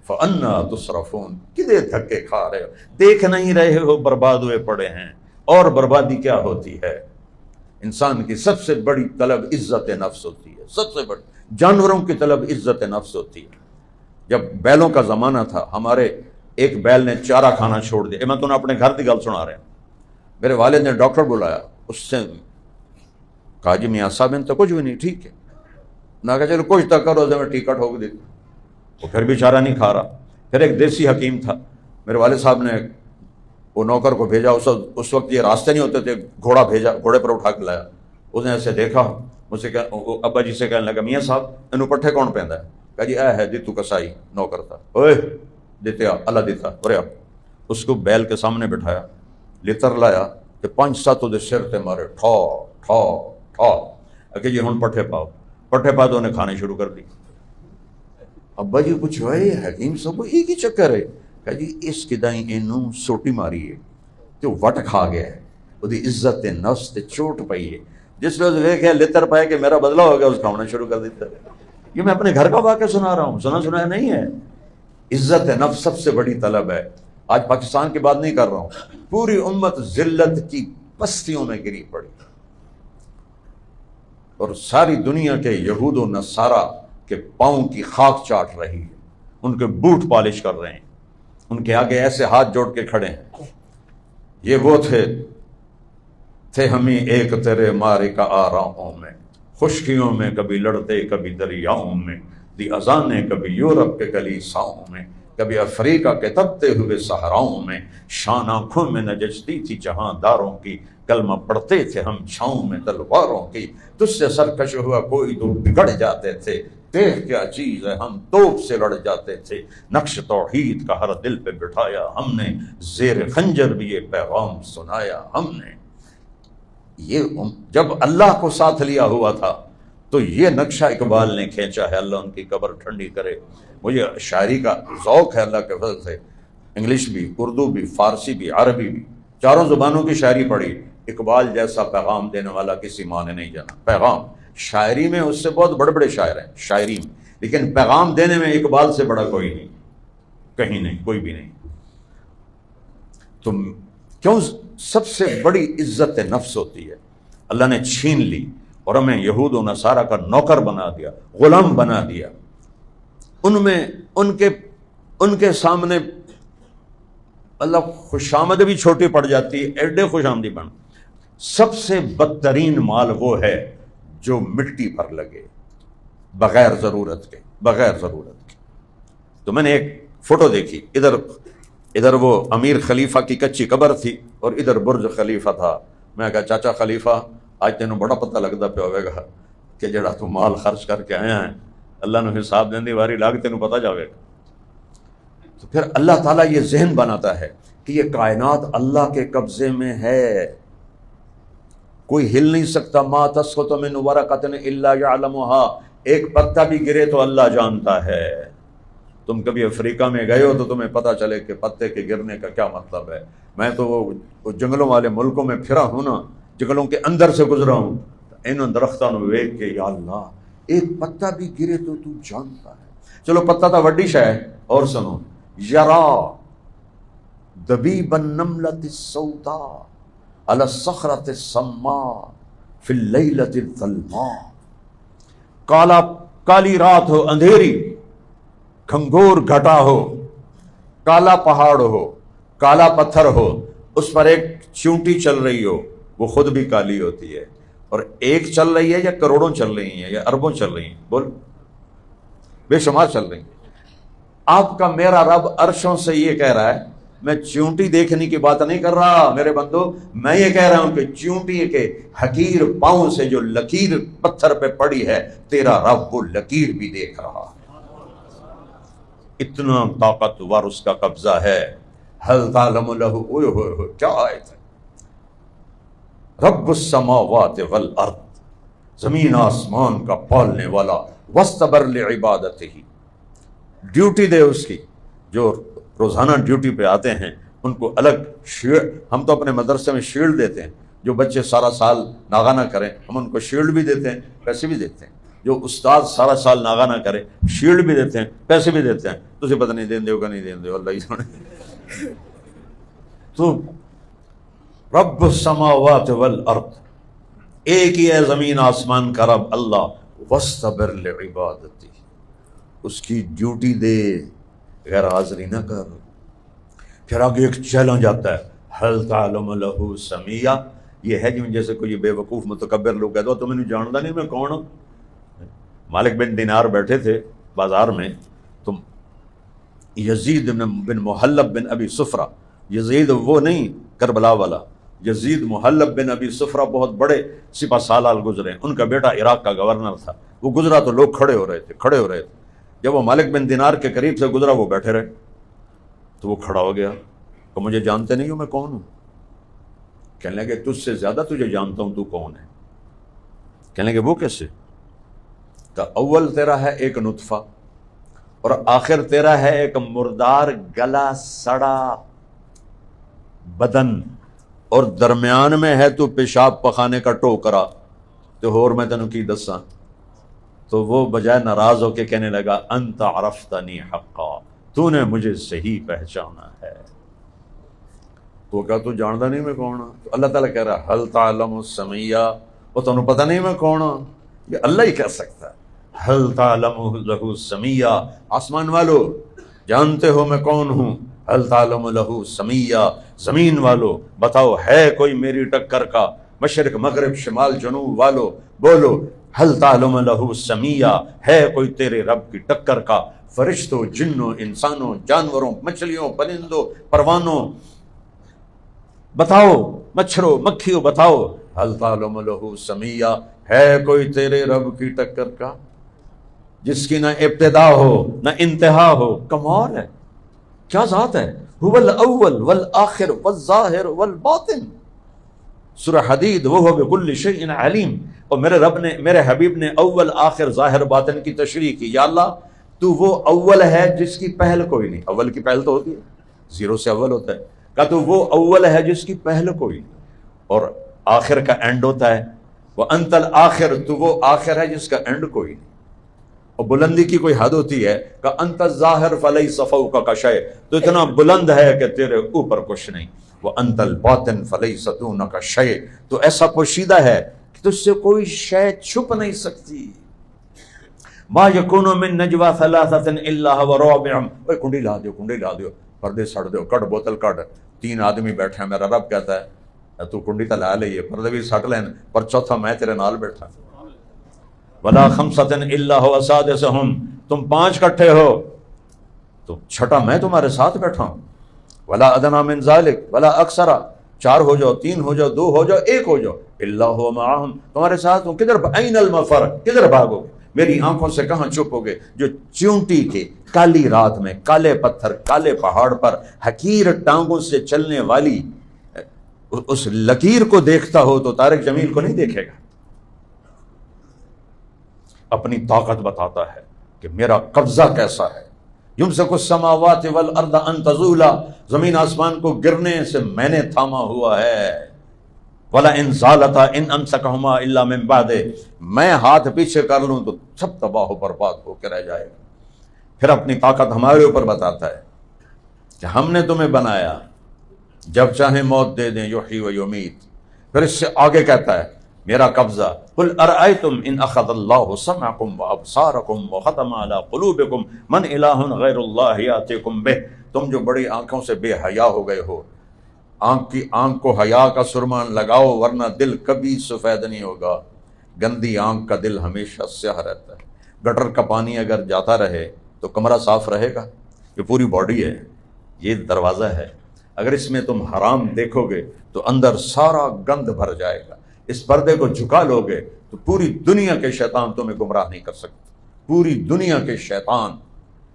فانا تصرفون، کدے دھکے کھا رہے ہو، دیکھ نہیں رہے ہو برباد ہوئے پڑے ہیں؟ اور بربادی کیا ہوتی ہے؟ انسان کی سب سے بڑی طلب عزت نفس ہوتی ہے، سب سے بڑی۔ جانوروں کی طلب عزت نفس ہوتی ہے۔ جب بیلوں کا زمانہ تھا، ہمارے ایک بیل نے چارہ کھانا چھوڑ دیا، میں تمہیں اپنے گھر کی گل سنا رہا ہوں۔ میرے والد نے ڈاکٹر بلایا، اس سے کہا جی میاں صاحب ان تو کچھ بھی نہیں ٹھیک ہے، نہ کہا چلو کچھ تک کرو میں ٹکٹ ہوگی دیتی، وہ پھر بھی چارہ نہیں کھا رہا۔ پھر ایک دیسی حکیم تھا، میرے والد صاحب نے وہ نوکر کو بھیجا، اس وقت یہ راستے نہیں ہوتے تھے، گھوڑا بھیجا، گھوڑے پر اٹھا کے لایا۔ اس نے ایسے دیکھا، مجھ سے ابا جی سے کہنے لگا میاں صاحب انہوں پٹھے کون پہندا ہے؟ کہا جی اے ہے دیتو کسائی نوکر تھا، اوے دیتے اللہ دیتا ارے اس کو بیل کے سامنے بٹھایا، لتر لایا کہ 5-7 دے سر تے مارے ٹھا ٹھا ٹھا، کہ جی ہن پٹھے پاؤ، پٹھے پا تو انہیں کھانے شروع کر دی۔ ابا جی پوچھو اے حکیم صاحب یہ کی چکر ہے؟ کہا جی اس کدائیں اینوں سوٹی ماری ہے تو وٹ کھا گیا ہے، وہ دی عزت نفس تے چوٹ پئی ہے، جس نے دیکھا لتر پائے کہ میرا بدلہ ہو گیا، اس کھانا شروع کر دیتا ہے۔ یہ میں اپنے گھر کا واقعہ سنا رہا ہوں، سنا نہیں ہے۔ عزت نفس سب سے بڑی طلب ہے۔ آج پاکستان کی بات نہیں کر رہا ہوں، پوری امت ذلت کی پستیوں میں گری پڑی، اور ساری دنیا کے یہود و نصارہ کے پاؤں کی خاک چاٹ رہی ہے، ان کے بوٹ پالش کر رہے ہیں، ان کے آگے ایسے ہاتھ جوڑ کے کھڑے ہیں۔ یہ وہ تھے ہمیں ایک تیرے مارے کا آراؤں میں، خشکیوں میں کبھی لڑتے کبھی دریاؤں میں، دی اذانیں کبھی یورپ کے کلیساؤں میں، کبھی افریقہ کے تپتے ہوئے صحراؤں میں، شان آنکھوں میں نججتی تھی جہاں داروں کی، کلمہ پڑھتے تھے ہم چھاؤں میں تلواروں کی، تجھ سے سرکش ہوا کوئی تو بگڑ جاتے تھے، دیکھ کیا چیز ہے ہم توپ سے لڑ جاتے تھے، نقش توحید کا ہر دل پہ بٹھایا ہم نے، زیر خنجر بھی یہ پیغام سنایا ہم نے۔ یہ جب اللہ کو ساتھ لیا ہوا تھا تو یہ نقشہ اقبال نے کھینچا ہے، اللہ ان کی قبر ٹھنڈی کرے۔ مجھے شاعری کا ذوق ہے اللہ کے فضل سے، انگلش بھی، اردو بھی، فارسی بھی، عربی بھی، چاروں زبانوں کی شاعری پڑھی۔ اقبال جیسا پیغام دینے والا کسی ماں نے نہیں جانا۔ پیغام شاعری میں اس سے بہت بڑے بڑے شاعر ہیں شاعری میں، لیکن پیغام دینے میں اقبال سے بڑا کوئی نہیں، کہیں نہیں، کوئی بھی نہیں۔ تو کیوں سب سے بڑی عزت نفس ہوتی ہے، اللہ نے چھین لی اور ہمیں یہود و نصارہ کا نوکر بنا دیا، غلام بنا دیا۔ ان کے سامنے اللہ خوشامد بھی چھوٹی پڑ جاتی ہے، ایڈے خوش آمدی بن۔ سب سے بدترین مال وہ ہے جو مٹی پر لگے بغیر ضرورت کے، بغیر ضرورت کے۔ تو میں نے ایک فوٹو دیکھی، ادھر وہ امیر خلیفہ کی کچی قبر تھی اور ادھر برج خلیفہ تھا۔ میں کہا چاچا خلیفہ آج تینوں بڑا پتہ لگتا پہ ہوئے گا کہ جڑا تو مال خرچ کر کے آیا ہے اللہ نے حساب دیندی واری لاگ تینوں پتہ جاوے گا۔ تو پھر اللہ تعالیٰ یہ ذہن بناتا ہے کہ یہ کائنات اللہ کے قبضے میں ہے، کوئی ہل نہیں سکتا۔ ما تسقط من ورقۃ الا یعلمها، ایک پتا بھی گرے تو اللہ جانتا ہے۔ تم کبھی افریقہ میں گئے ہو تو تمہیں پتہ چلے کہ پتے کے گرنے کا کیا مطلب ہے۔ میں تو وہ جنگلوں والے ملکوں میں پھرا ہوں نا، جنگلوں کے اندر سے گزرا ہوں، ان درختوں میں ویکھ کے یا اللہ ایک پتا بھی گرے تو تو جانتا ہے۔ چلو پتا تھا وڈی شے ہے، اور سنو، یرا دبیب النملۃ السوداء علی الصخرۃ الصماء فی اللیلۃ الظلماء، کالی رات ہو، اندھیری، گھنگور گھٹا ہو، کالا پہاڑ ہو، کالا پتھر ہو، اس پر ایک چیونٹی چل رہی ہو، وہ خود بھی کالی ہوتی ہے، اور ایک چل رہی ہے یا کروڑوں چل رہی ہیں یا اربوں چل رہی ہیں، بول، بے شمار چل رہی ہیں۔ آپ کا میرا رب عرشوں سے یہ کہہ رہا ہے، میں چیونٹی دیکھنے کی بات نہیں کر رہا میرے بندو، میں یہ کہہ رہا ہوں کہ چیونٹی کے حقیر پاؤں سے جو لکیر پتھر پہ پڑی ہے، تیرا رب وہ لکیر بھی دیکھ رہا ہے۔ اتنا طاقتور اس کا قبضہ ہے۔ حل تعلم لہ، اوئے ہوئے ہوئے کیا آیت ہے، رب السماوات والارض، زمین آسمان کا پالنے والا، واستبر لعبادتہ، ڈیوٹی دے اس کی، جو روزانہ ڈیوٹی پہ آتے ہیں ان کو الگ شیلڈ، ہم تو اپنے مدرسے میں شیلڈ دیتے ہیں، جو بچے سارا سال ناغہ نہ کریں ہم ان کو شیلڈ بھی دیتے ہیں، پیسے بھی دیتے ہیں، جو استاد سارا سال ناغہ نہ کرے شیلڈ بھی دیتے ہیں، پیسے بھی دیتے ہیں، تو اسے پتہ نہیں دین دے ہوگا نہیں دین دے، اللہ ہی جانے۔ تو رب السماوات والارض، ایک ہی ہے زمین آسمان کا رب اللہ، واستبر لعبادتی، اس کی ڈیوٹی دے، غیر حاضری نہ کر۔ پھر آگے ایک چیلنج آتا ہے، حل تعلم لہ سمیہ، یہ ہے جیسے کوئی بے وقوف متکبر لوگ کہتے ہو تو میں نے جانتا نہیں میں کون ہوں۔ مالک بن دینار بیٹھے تھے بازار میں، تو یزید بن محلب بن ابی صفرہ، یزید وہ نہیں کربلا والا، یزید محلب بن ابی صفرہ بہت بڑے سپہ سالار گزرے، ان کا بیٹا عراق کا گورنر تھا، وہ گزرا تو لوگ کھڑے ہو رہے تھے، جب وہ مالک بن دینار کے قریب سے گزرا وہ بیٹھے رہے، تو وہ کھڑا ہو گیا کہ مجھے جانتے نہیں ہو میں کون ہوں؟ کہنے لگے تجھ سے زیادہ تجھے جانتا ہوں، تو کون ہے؟ کہنے لگے وہ کیسے؟ کہ اول تیرا ہے ایک نطفہ، اور آخر تیرا ہے ایک مردار گلا سڑا بدن، اور درمیان میں ہے تو پیشاب پخانے کا ٹوکرا، تو اور میں تینوں کی دساں؟ تو وہ بجائے ناراض ہو کے کہنے لگا انت عرفتنی حقا، تو نے مجھے صحیح پہچانا ہے۔ تو کہا تو جانتا نہیں میں کون ہوں؟ تو اللہ تعالیٰ کہہ رہا حل تعلم سمیہ، وہ تمہیں پتہ نہیں میں کون ہوں؟ یہ اللہ ہی کہہ سکتا ہے، حل تعلم لہ سمیہ، آسمان والو جانتے ہو میں کون ہوں؟ حل تعلم لہ سمیہ، زمین والو بتاؤ ہے کوئی میری ٹکر کا؟ مشرق مغرب شمال جنوب والو بولو، حل تعلم لہ سمیہ، ہے کوئی تیرے رب کی ٹکر کا؟ فرشتوں، جنوں، انسانوں، جانوروں، مچھلیوں، پرندوں، پروانوں بتاؤ، مچھروں مکھیوں بتاؤ، حل تعلم لہ سمیہ، ہے کوئی تیرے رب کی ٹکر کا جس کی نہ ابتدا ہو نہ انتہا ہو؟ کمال ہے، کیا ذات ہے، هو الاول والآخر والظاہر والباطن، سورہ حدید، وہ بکل شیء علیم۔ اور میرے رب نے، میرے حبیب نے اول آخر ظاہر باطن کی تشریح کی، یا اللہ تو وہ اول ہے جس کی پہل کوئی نہیں، اول کی پہل تو ہوتی ہے، زیرو سے اول ہوتا ہے، کہا تو وہ اول ہے جس کی پہل کوئی نہیں، اور آخر کا اینڈ ہوتا ہے، وانت الآخر، تو وہ آخر ہے جس کا اینڈ کوئی نہیں، اور بلندی کی کوئی حد ہوتی ہے کہ انت الظاہر فلیس فوقک شیء، تو اتنا بلند ہے کہ تیرے اوپر کچھ نہیں، وانت الباطن فلیس دونک شیء، تو ایسا پوشیدہ ہے کہ تجھ سے کوئی شے چھپ نہیں سکتی۔ ما یکون من نجوا ثلاثۃ الا هو رابعهم، اوے کنڈی لا دیو، کنڈی لا دیو، پردے سڑ دیو، کٹ بوتل کٹ، تین آدمی بیٹھے ہیں، میرا رب کہتا ہے تو کنڈی تو لا لئیے، پردے بھی سٹ لین، پر چوتھا میں تیرے نال بیٹھا، ولا خمسۃ الا هو سادسهم، تم پانچ کٹھے ہو تو چھٹا میں تمہارے ساتھ بیٹھا ہوں، ولا ادنی من ذلک ولا اکثر، چار ہو جاؤ، تین ہو جاؤ، دو ہو جاؤ، ایک ہو جاؤ، الا هو معهم، تمہارے ساتھ ہوں، کدھر این المفر، کدھر بھاگو گے، میری آنکھوں سے کہاں چھپو گے؟ جو چیونٹی کے کالی رات میں کالے پتھر کالے پہاڑ پر حقیر ٹانگوں سے چلنے والی اس لکیر کو دیکھتا ہو تو طارق جمیل کو نہیں دیکھے گا۔ اپنی طاقت بتاتا ہے کہ میرا قبضہ کیسا ہے، یمسک السماوات والارض ان تزولا، زمین آسمان کو گرنے سے میں نے تھاما ہوا ہے، ولا ان زالتا ان امسکہما الا من بعد، میں ہاتھ پیچھے کر لوں تو سب تباہ و برباد ہو کے رہ جائے گا۔ پھر اپنی طاقت ہمارے اوپر بتاتا ہے کہ ہم نے تمہیں بنایا، جب چاہیں موت دے دیں، یحیی و یمیت، پھر اس سے آگے کہتا ہے میرا قبضہ، قل ارأیتم ان اخذ اللہ سمعکم وابصارکم وختم علی قلوبکم من الہ غیر اللہ یاتیکم بہ، تم جو بڑی آنکھوں سے بے حیا ہو گئے ہو، آنکھ کو حیا کا سرمان لگاؤ ورنہ دل کبھی سفید نہیں ہوگا۔ گندی آنکھ کا دل ہمیشہ سیاہ رہتا ہے۔ گٹر کا پانی اگر جاتا رہے تو کمرہ صاف رہے گا؟ یہ پوری باڈی ہے، یہ دروازہ ہے، اگر اس میں تم حرام دیکھو گے تو اندر سارا گند بھر جائے گا۔ اس پردے کو جھکا لو گے تو پوری دنیا کے شیطان تمہیں گمراہ نہیں کر سکتے، پوری دنیا کے شیطان۔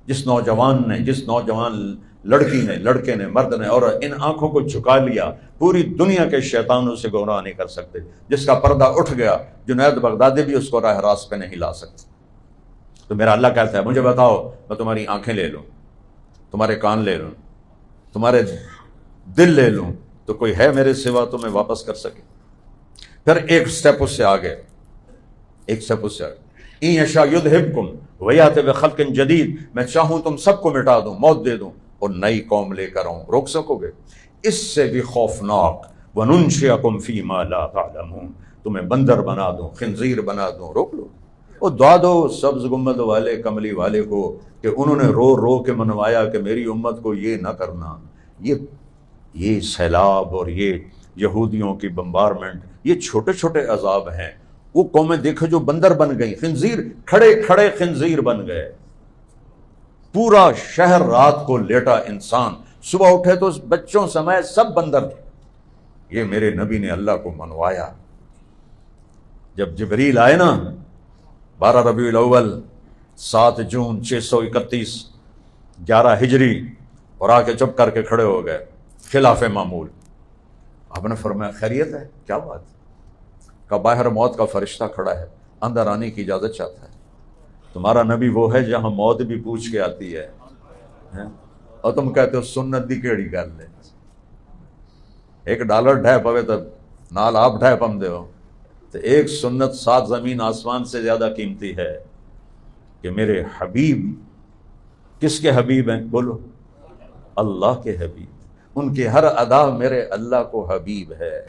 جس نوجوان لڑکی نے، لڑکے نے، مرد نے اور ان آنکھوں کو جھکا لیا، پوری دنیا کے شیطان اسے گمراہ نہیں کر سکتے۔ جس کا پردہ اٹھ گیا، جنید بغدادی بھی اس کو راہ راست پہ نہیں لا سکتے۔ تو میرا اللہ کہتا ہے مجھے بتاؤ، میں تمہاری آنکھیں لے لوں، تمہارے کان لے لوں، تمہارے دل لے لوں، تو کوئی ہے میرے سوا تمہیں واپس کر سکے؟ پھر ایک سٹیپ اس سے آگے، ان یشاء یذہبکم ویأتی بخلق جدید، میں چاہوں تم سب کو مٹا دوں، موت دے دوں اور نئی قوم لے کر آؤں، روک سکو گے؟ اس سے بھی خوفناک، وَنُنشِئَكُمْ فِي مَا لَا تَعْلَمُونَ، تمہیں بندر بنا دوں، خنزیر بنا دوں، روک لو۔ اور دعا دو سبز گنبد والے، کملی والے کو کہ انہوں نے رو رو کے منوایا کہ میری امت کو یہ نہ کرنا۔ یہ سیلاب اور یہ یہودیوں کی بمبارمنٹ، یہ چھوٹے چھوٹے عذاب ہیں۔ وہ قومیں دیکھو جو بندر بن گئی، خنزیر، کھڑے کھڑے خنزیر بن گئے۔ پورا شہر رات کو لیٹا انسان، صبح اٹھے تو بچوں سمیت سب بندر تھے۔ یہ میرے نبی نے اللہ کو منوایا۔ جب جبریل آئے نا 12 ربیع الاول 7 جون 631 11 ہجری، اور آ کے چپ کر کے کھڑے ہو گئے خلاف معمول۔ آپ نے فرمایا خیریت ہے؟ کیا بات؟ کہ باہر موت کا فرشتہ کھڑا ہے، اندر آنے کی اجازت چاہتا ہے۔ تمہارا نبی وہ ہے جہاں موت بھی پوچھ کے آتی ہے، اور تم کہتے ہو سنت دی کیڑی گل ہے۔ $1 ڈھے پوے تو نال آپ ڈھے پم دے ہو، تو ایک سنت 7 زمین آسمان سے زیادہ قیمتی ہے کہ میرے حبیب، کس کے حبیب ہیں بولو؟ اللہ کے حبیب، ان کی ہر ادا میرے اللہ کو حبیب ہے۔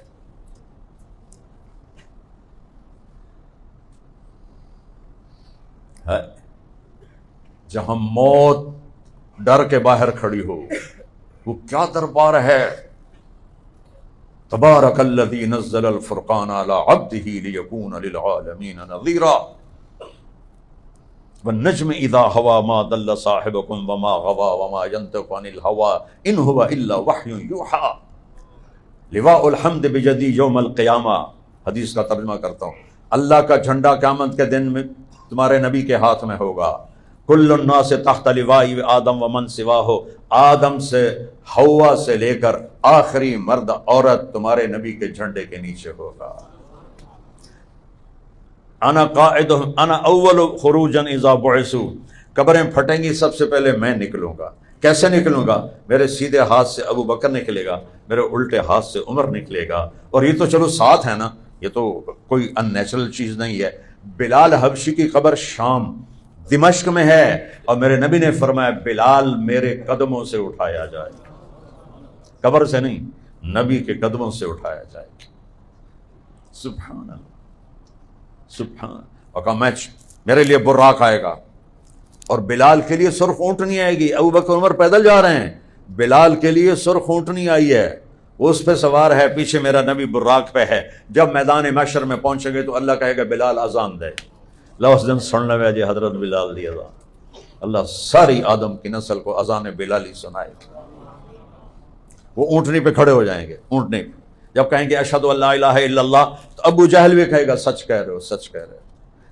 جہاں موت ڈر کے باہر کھڑی ہو، وہ کیا دربار ہے؟ تبارک الذی نزل الفرقان علی عبدہ لیکون للعالمین نذیرا والنجم اذا ہوا ما ضل صاحبکم وما غوا وما ینطق عن الہوا ان هو الا وحی یوحی لواء الحمد بجدی یوم القیامہ۔ حدیث کا ترجمہ کرتا ہوں، اللہ کا جھنڈا قیامت کے دن میں تمہارے نبی کے ہاتھ میں ہوگا۔ کل الناس تحت لواء آدم ومن سواہ، آدم سے حوا سے لے کر آخری مرد عورت تمہارے نبی کے جھنڈے کے نیچے ہوگا۔ انا قائدہم انا اول خروجا اذا بعثوا، قبریں پھٹیں گی سب سے پہلے میں نکلوں گا۔ کیسے نکلوں گا؟ میرے سیدھے ہاتھ سے ابو بکر نکلے گا، میرے الٹے ہاتھ سے عمر نکلے گا، اور یہ تو چلو ساتھ ہے نا، یہ تو کوئی ان نیچرل چیز نہیں ہے۔ بلال حبشی کی قبر شام دمشق میں ہے، اور میرے نبی نے فرمایا بلال میرے قدموں سے اٹھایا جائے، قبر سے نہیں، نبی کے قدموں سے اٹھایا جائے۔ سبحان اللہ، سبحان۔ اور کہا میرے لیے براق آئے گا، اور بلال کے لیے سرخ اونٹنی آئے گی۔ ابو بکر عمر پیدل جا رہے ہیں، بلال کے لیے سرخ اونٹنی آئی ہے، وہ اس پہ سوار ہے، پیچھے میرا نبی براق پہ ہے۔ جب میدان محشر میں پہنچیں گے تو اللہ کہے گا بلال اذان دے، لفظ دن سن لوے جی حضرت بلال دی اذان۔ اللہ ساری آدم کی نسل کو اذان بلالی سنائے گا۔ وہ اونٹنی پہ کھڑے ہو جائیں گے، اونٹنی پہ جب کہیں گے اشہد ان لا الہ الا اللہ، تو ابو جہل بھی کہے گا سچ کہہ رہے ہو، سچ کہہ رہے ہو۔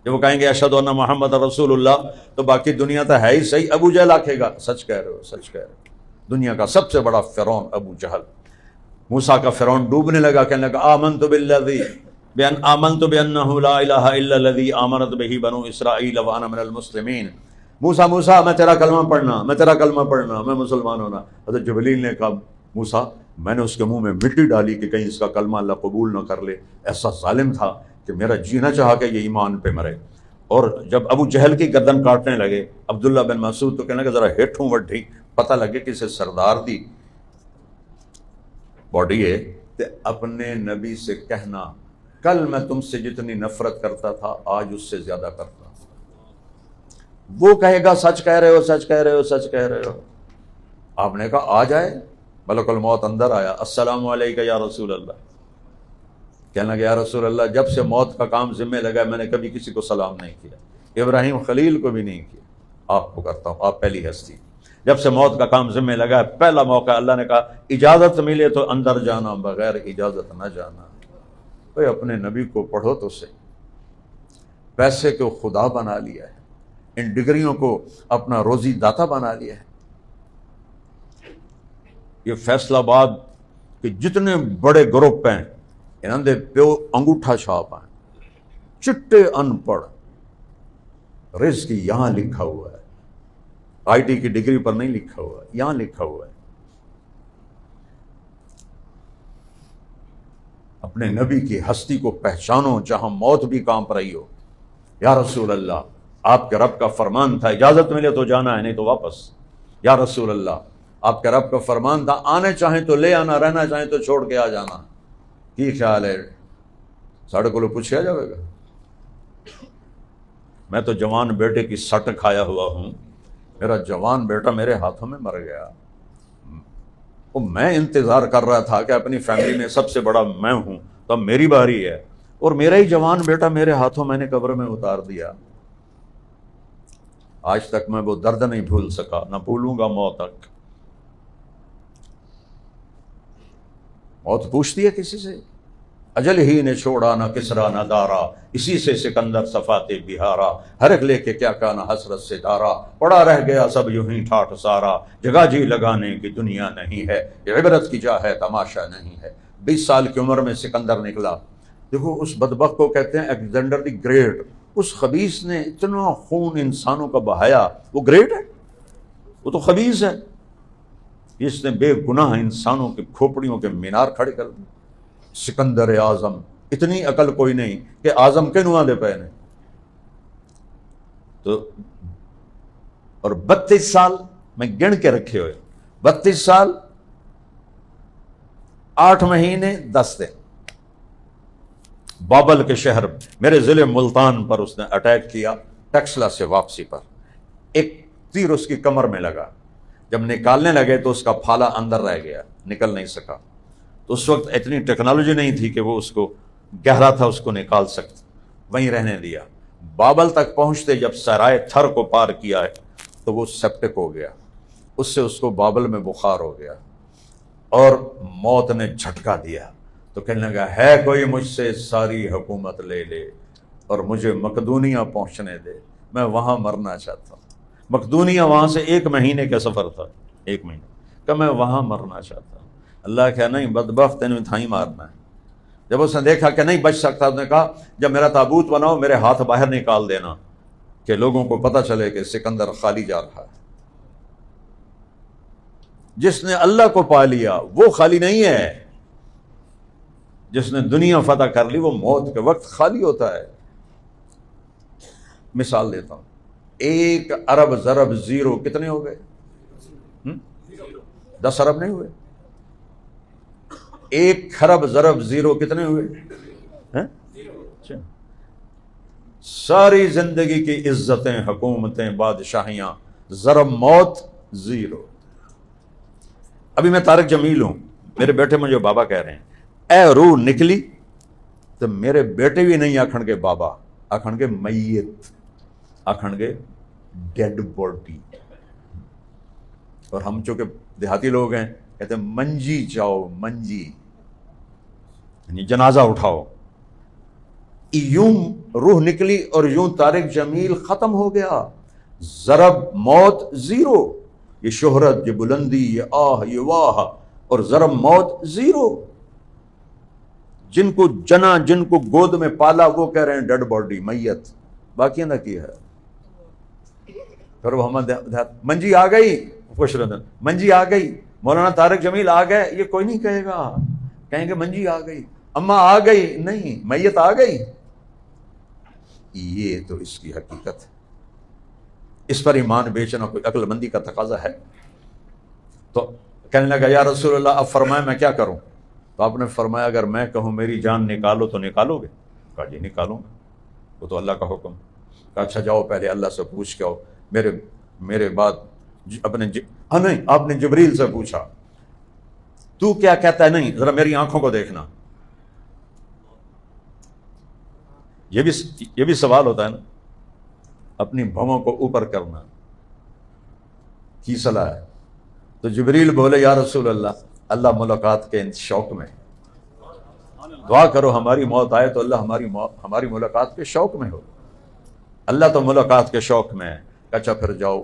جب وہ کہیں گے اشہد ان محمد رسول اللہ، تو باقی دنیا تو ہے ہی صحیح، ابو جہل آکھے گا سچ کہہ رہے ہو، سچ کہہ رہے ہو۔ دنیا کا سب سے بڑا فرعون ابو جہل۔ موسیٰ کا فرعون ڈوبنے لگا، کہنے لگا آمنت بالذی آمنت بانہ لا الہ الا الذی آمنت بہ بنو اسرائیل وانا من المسلمین۔ موسیٰ میں تیرا کلمہ پڑھنا، میں تیرا کلمہ پڑھنا، میں مسلمان ہونا۔ حضرت جبریل نے کہا موسیٰ میں نے اس کے منہ میں مٹی ڈالی کہ کہیں اس کا کلمہ اللہ قبول نہ کر لے، ایسا ظالم تھا کہ میرا جینا چاہا کہ یہ ایمان پہ مرے۔ اور جب ابو جہل کی گردن کاٹنے لگے عبداللہ بن مسعود، تو کہنے لگا ذرا ہیٹھوں وڈھی پتہ لگے کہ اسے سردار دی باڈی ہے تے اپنے نبی سے کہنا کل میں تم سے جتنی نفرت کرتا تھا آج اس سے زیادہ کرتا ہوں. وہ کہے گا سچ کہہ رہے ہو، سچ کہہ رہے ہو، سچ کہہ رہے ہو. آپ نے کہا آ جائے. ملک الموت اندر آیا، السلام علیکم یا رسول اللہ. کہنے لگا یا رسول اللہ جب سے موت کا کام ذمہ لگا میں نے کبھی کسی کو سلام نہیں کیا، ابراہیم خلیل کو بھی نہیں کیا، آپ کو کرتا ہوں، آپ پہلی ہستی. جب سے موت کا کام ذمہ لگا پہلا موقع اللہ نے کہا اجازت ملے تو اندر جانا، بغیر اجازت نہ جانا. کوئی اپنے نبی کو پڑھو تو صحیح. پیسے کو خدا بنا لیا ہے، ان ڈگریوں کو اپنا روزی داتا بنا لیا ہے. یہ فیصل آباد کے جتنے بڑے گروپ ہیں انہوں نے پیو انگوٹھا چھاپ ہیں، چٹے ان پڑھ. رزق یہاں لکھا ہوا ہے، آئی ٹی کی ڈگری پر نہیں لکھا ہوا، یہاں لکھا ہوا ہے. اپنے نبی کی ہستی کو پہچانو جہاں موت بھی کانپ رہی ہو. یا رسول اللہ آپ کے رب کا فرمان تھا اجازت ملے تو جانا ہے نہیں تو واپس. یا رسول اللہ آپ کے رب کا فرمان تھا آنے چاہیں تو لے آنا، رہنا چاہیں تو چھوڑ کے آ جانا. کی خیال ہے ساڑھے کو پوچھا جائے گا؟ میں تو جوان بیٹے کی سٹ کھایا ہوا ہوں، میرا جوان بیٹا میرے ہاتھوں میں مر گیا. وہ میں انتظار کر رہا تھا کہ اپنی فیملی میں سب سے بڑا میں ہوں تو اب میری باری ہے، اور میرا ہی جوان بیٹا میرے ہاتھوں میں نے قبر میں اتار دیا. آج تک میں وہ درد نہیں بھول سکا، نہ بھولوں گا موت تک. موت پوچھتی ہے کسی سے، اجل ہی نے چھوڑا نہ کسرا نہ دارا، اسی سے سکندر صفاتے بہارا، ہر ایک لے کے کیا کہنا حسرت سے دارا، پڑا رہ گیا سب یوں ہی ٹھاٹھ سارا، جگہ جی لگانے کی دنیا نہیں ہے، یہ عبرت کی جا ہے تماشا نہیں ہے. 20 سال کی عمر میں سکندر نکلا. دیکھو اس بدبخت کو کہتے ہیں الیگزینڈر دی گریٹ. اس خبیث نے اتنا خون انسانوں کا بہایا، وہ گریٹ ہے؟ وہ تو خبیث ہے. اس نے بے گناہ انسانوں کے کھوپڑیوں کے مینار کھڑے کر دیے. سکندر اعظم، اتنی عقل کوئی نہیں کہ اعظم کے نواں دے پے نے. تو اور 32 سال میں گن کے رکھے ہوئے، 32 سال 8 مہینے 10 دن بابل کے شہر میرے ضلع ملتان پر اس نے اٹیک کیا. ٹیکسلا سے واپسی پر ایک تیر اس کی کمر میں لگا. جب نکالنے لگے تو اس کا پھالا اندر رہ گیا، نکل نہیں سکا. تو اس وقت اتنی ٹیکنالوجی نہیں تھی کہ وہ اس کو گہرا تھا اس کو نکال سکتے، وہیں رہنے دیا. بابل تک پہنچتے جب سرائے تھر کو پار کیا ہے تو وہ سیپٹک ہو گیا. اس سے اس کو بابل میں بخار ہو گیا اور موت نے جھٹکا دیا. تو کہنے لگا ہے کوئی مجھ سے ساری حکومت لے لے اور مجھے مقدونیہ پہنچنے دے، میں وہاں مرنا چاہتا ہوں. مقدونیہ وہاں سے 1 مہینے کا سفر تھا، 1 مہینے کہ میں وہاں مرنا چاہتا ہوں. اللہ کہا نہیں بدبخت تینوں تھا ہی مارنا ہے. جب اس نے دیکھا کہ نہیں بچ سکتا، اس نے کہا جب میرا تابوت بناؤ میرے ہاتھ باہر نکال دینا کہ لوگوں کو پتہ چلے کہ سکندر خالی جا رہا ہے. جس نے اللہ کو پا لیا وہ خالی نہیں ہے، جس نے دنیا فتح کر لی وہ موت کے وقت خالی ہوتا ہے. مثال دیتا ہوں، 1 ارب ضرب 0 کتنے ہو گئے؟ 10 ارب نہیں ہوئے. 1 خرب ضرب 0 کتنے ہوئے؟ ساری زندگی کی عزتیں، حکومتیں، بادشاہیاں، ضرب موت 0. ابھی میں طارق جمیل ہوں، میرے بیٹے مجھے بابا کہہ رہے ہیں. اے روح نکلی تو میرے بیٹے بھی نہیں آکھن گے بابا، آکھن گے میت، آکھن گے ڈیڈ باڈی. اور ہم چونکہ دیہاتی لوگ ہیں کہتے ہیں منجی جاؤ، منجی یعنی جنازہ اٹھاؤ. یوں روح نکلی اور یوں طارق جمیل ختم ہو گیا. ضرب موت 0. یہ شہرت، یہ بلندی، یہ آہ، یہ واہ، اور ضرب موت 0. جن کو جنا، جن کو گود میں پالا وہ کہہ رہے ہیں ڈیڈ باڈی، میت. باقی نہ کی ہے. پھر وہ ہمیں منجی آ گئی، خوش رہنا منجی آ گئی، مولانا طارق جمیل آ گئے، یہ کوئی نہیں کہے گا. کہیں گے منجی آ گئی، اماں آ گئی، نہیں میت آ گئی. یہ تو اس کی حقیقت ہے. اس پر ایمان بیچنا کوئی عقل مندی کا تقاضا ہے. تو کہنے لگا یا رسول اللہ اب فرمائے میں کیا کروں؟ تو آپ نے فرمایا اگر میں کہوں میری جان نکالو تو نکالو گے؟ کہا جی نکالوں گا، وہ تو اللہ کا حکم۔ کہا اچھا جاؤ پہلے اللہ سے پوچھ کے آؤ، میرے بعد نہیں، آپ نے جبریل سے پوچھا تو کیا کہتا ہے؟ نہیں، ذرا میری آنکھوں کو دیکھنا۔ یہ بھی سوال ہوتا ہے نا، اپنی بھووں کو اوپر کرنا کی صلاح ہے؟ تو جبریل بولے یا رسول اللہ ملاقات کے شوق میں دعا کرو، ہماری موت آئے تو اللہ ہماری ملاقات کے شوق میں ہو۔ اللہ تو ملاقات کے شوق میں ہے۔ اچھا پھر جاؤ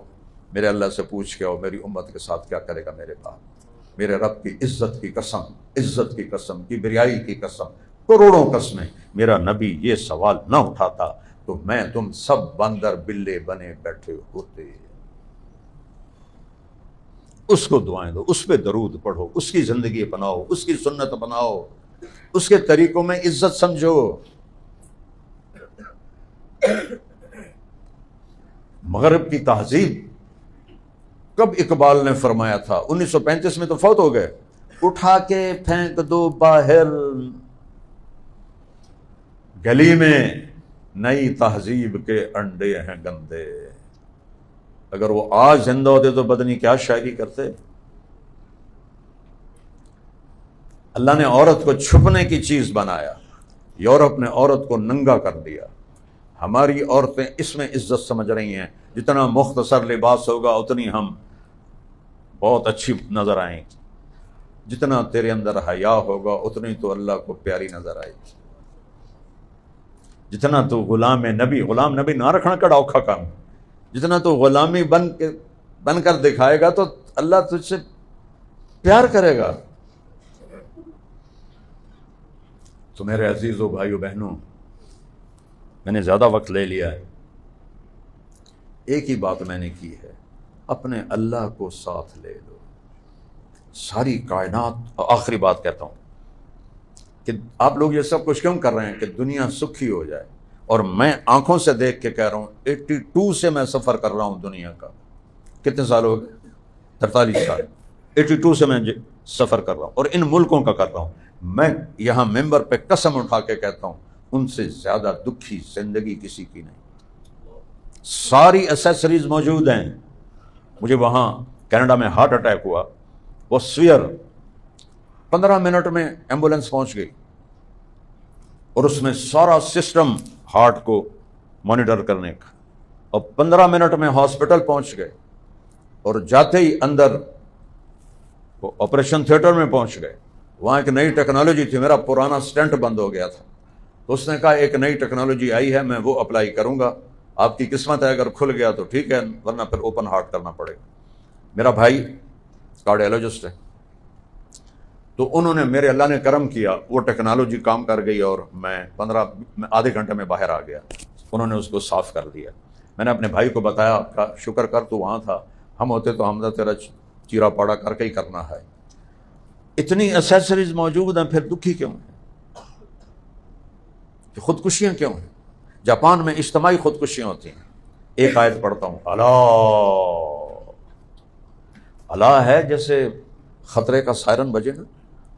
میرے اللہ سے پوچھ کے آؤ میری امت کے ساتھ کیا کرے گا میرے باپ، میرے رب کی عزت کی قسم کی بریائی کی قسم، کروڑوں قسمیں، میرا نبی یہ سوال نہ اٹھاتا تو میں تم سب باندر بلے بنے بیٹھے ہوتے۔ اس کو دعائیں دو، اس پہ درود پڑھو، اس کی زندگی اپناؤ، اس کی سنت اپناؤ، اس کے طریقوں میں عزت سمجھو۔ مغرب کی تہذیب کب اقبال نے فرمایا تھا؟ 1935 میں تو فوت ہو گئے۔ اٹھا کے پھینک دو باہر گلی میں، نئی تہذیب کے انڈے ہیں گندے۔ اگر وہ آج زندہ ہوتے تو بدنی کیا شاعری کرتے۔ اللہ نے عورت کو چھپنے کی چیز بنایا، یورپ نے عورت کو ننگا کر دیا۔ ہماری عورتیں اس میں عزت سمجھ رہی ہیں جتنا مختصر لباس ہوگا اتنی ہم بہت اچھی نظر آئیں گی، جتنا تیرے اندر حیا ہوگا اتنی تو اللہ کو پیاری نظر آئے گی، جتنا تو غلام نبی نہ رکھنا کڑا اوکھا کام، جتنا تو غلامی بن کر دکھائے گا تو اللہ تجھ سے پیار کرے گا۔ تو میرے عزیزوں بھائیو بہنوں، میں نے زیادہ وقت لے لیا ہے، ایک ہی بات میں نے کی ہے، اپنے اللہ کو ساتھ لے لو۔ ساری کائنات، آخری بات کہتا ہوں کہ آپ لوگ یہ سب کچھ کیوں کر رہے ہیں کہ دنیا سکھی ہو جائے، اور میں آنکھوں سے دیکھ کے کہہ رہا ہوں 82 سے میں سفر کر رہا ہوں دنیا کا۔ کتنے سال ہو گئے؟ 43 سال۔ 82 سے میں سفر کر رہا ہوں اور ان ملکوں کا کر رہا ہوں۔ میں یہاں ممبر پہ قسم اٹھا کے کہتا ہوں ان سے زیادہ دکھی زندگی کسی کی نہیں۔ ساری ایسیسریز موجود ہیں۔ مجھے وہاں کینیڈا میں ہارٹ اٹیک ہوا، وہ سویئر 15 منٹ میں ایمبولینس پہنچ گئی، اور اس میں سارا سسٹم ہارٹ کو مانیٹر کرنے کا، اور 15 منٹ میں ہاسپٹل پہنچ گئے، اور جاتے ہی اندر وہ آپریشن تھیٹر میں پہنچ گئے۔ وہاں ایک نئی ٹیکنالوجی تھی، میرا پرانا سٹنٹ بند ہو گیا تھا، تو اس نے کہا ایک نئی ٹیکنالوجی آئی ہے، میں وہ اپلائی کروں گا، آپ کی قسمت ہے اگر کھل گیا تو ٹھیک ہے، ورنہ پھر اوپن ہارٹ کرنا پڑے گا۔ میرا بھائی کارڈیالوجسٹ ہے، تو انہوں نے، میرے اللہ نے کرم کیا، وہ ٹیکنالوجی کام کر گئی، اور میں آدھے گھنٹے میں باہر آ گیا، انہوں نے اس کو صاف کر دیا۔ میں نے اپنے بھائی کو بتایا، کہا شکر کر تو وہاں تھا، ہم ہوتے تو ہم تیرا چیرا پاڑا کر کے ہی کرنا ہے۔ اتنی ایسیسریز موجود ہیں، پھر دکھی کیوں ہیں؟ خودکشیاں کیوں ہیں؟ جاپان میں اجتماعی خودکشیاں ہوتی ہیں۔ ایک آیت پڑھتا ہوں، اللہ ہے، جیسے خطرے کا سائرن بجے نا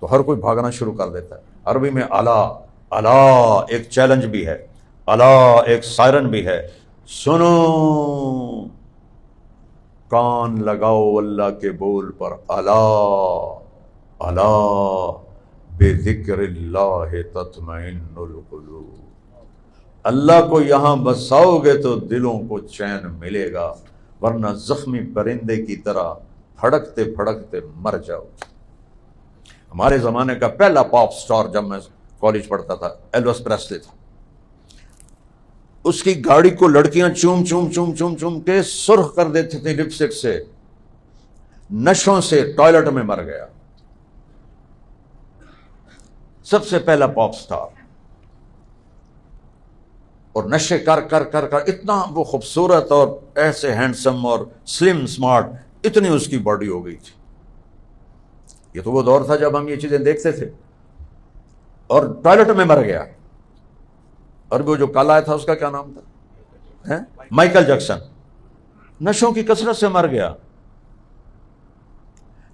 تو ہر کوئی بھاگنا شروع کر دیتا ہے۔ عربی میں اللہ ایک چیلنج بھی ہے، اللہ ایک سائرن بھی ہے، سنو، کان لگاؤ اللہ کے بول پر، اللہ بذکر اللہ تطمئن القلوب۔ اللہ کو یہاں بساؤ گے تو دلوں کو چین ملے گا، ورنہ زخمی پرندے کی طرح پھڑکتے پھڑکتے مر جاؤ۔ ہمارے زمانے کا پہلا پاپ سٹار جب میں کالج پڑھتا تھا ایلوس پریسلی تھا، اس کی گاڑی کو لڑکیاں چوم چوم چوم چوم چوم کے سرخ کر دیتی تھیں لپسٹک سے، نشوں سے ٹوائلٹ میں مر گیا، سب سے پہلا پاپ سٹار، اور نشے کر کر کر کر اتنا وہ خوبصورت اور ایسے ہینڈسم اور سلم سمارٹ، اتنی اس کی باڈی ہو گئی تھی۔ یہ تو وہ دور تھا جب ہم یہ چیزیں دیکھتے تھے، اور ٹوائلٹ میں مر گیا۔ اور وہ جو کالا تھا اس کا کیا نام تھا؟ مائیکل جیکسن، نشوں کی کثرت سے مر گیا۔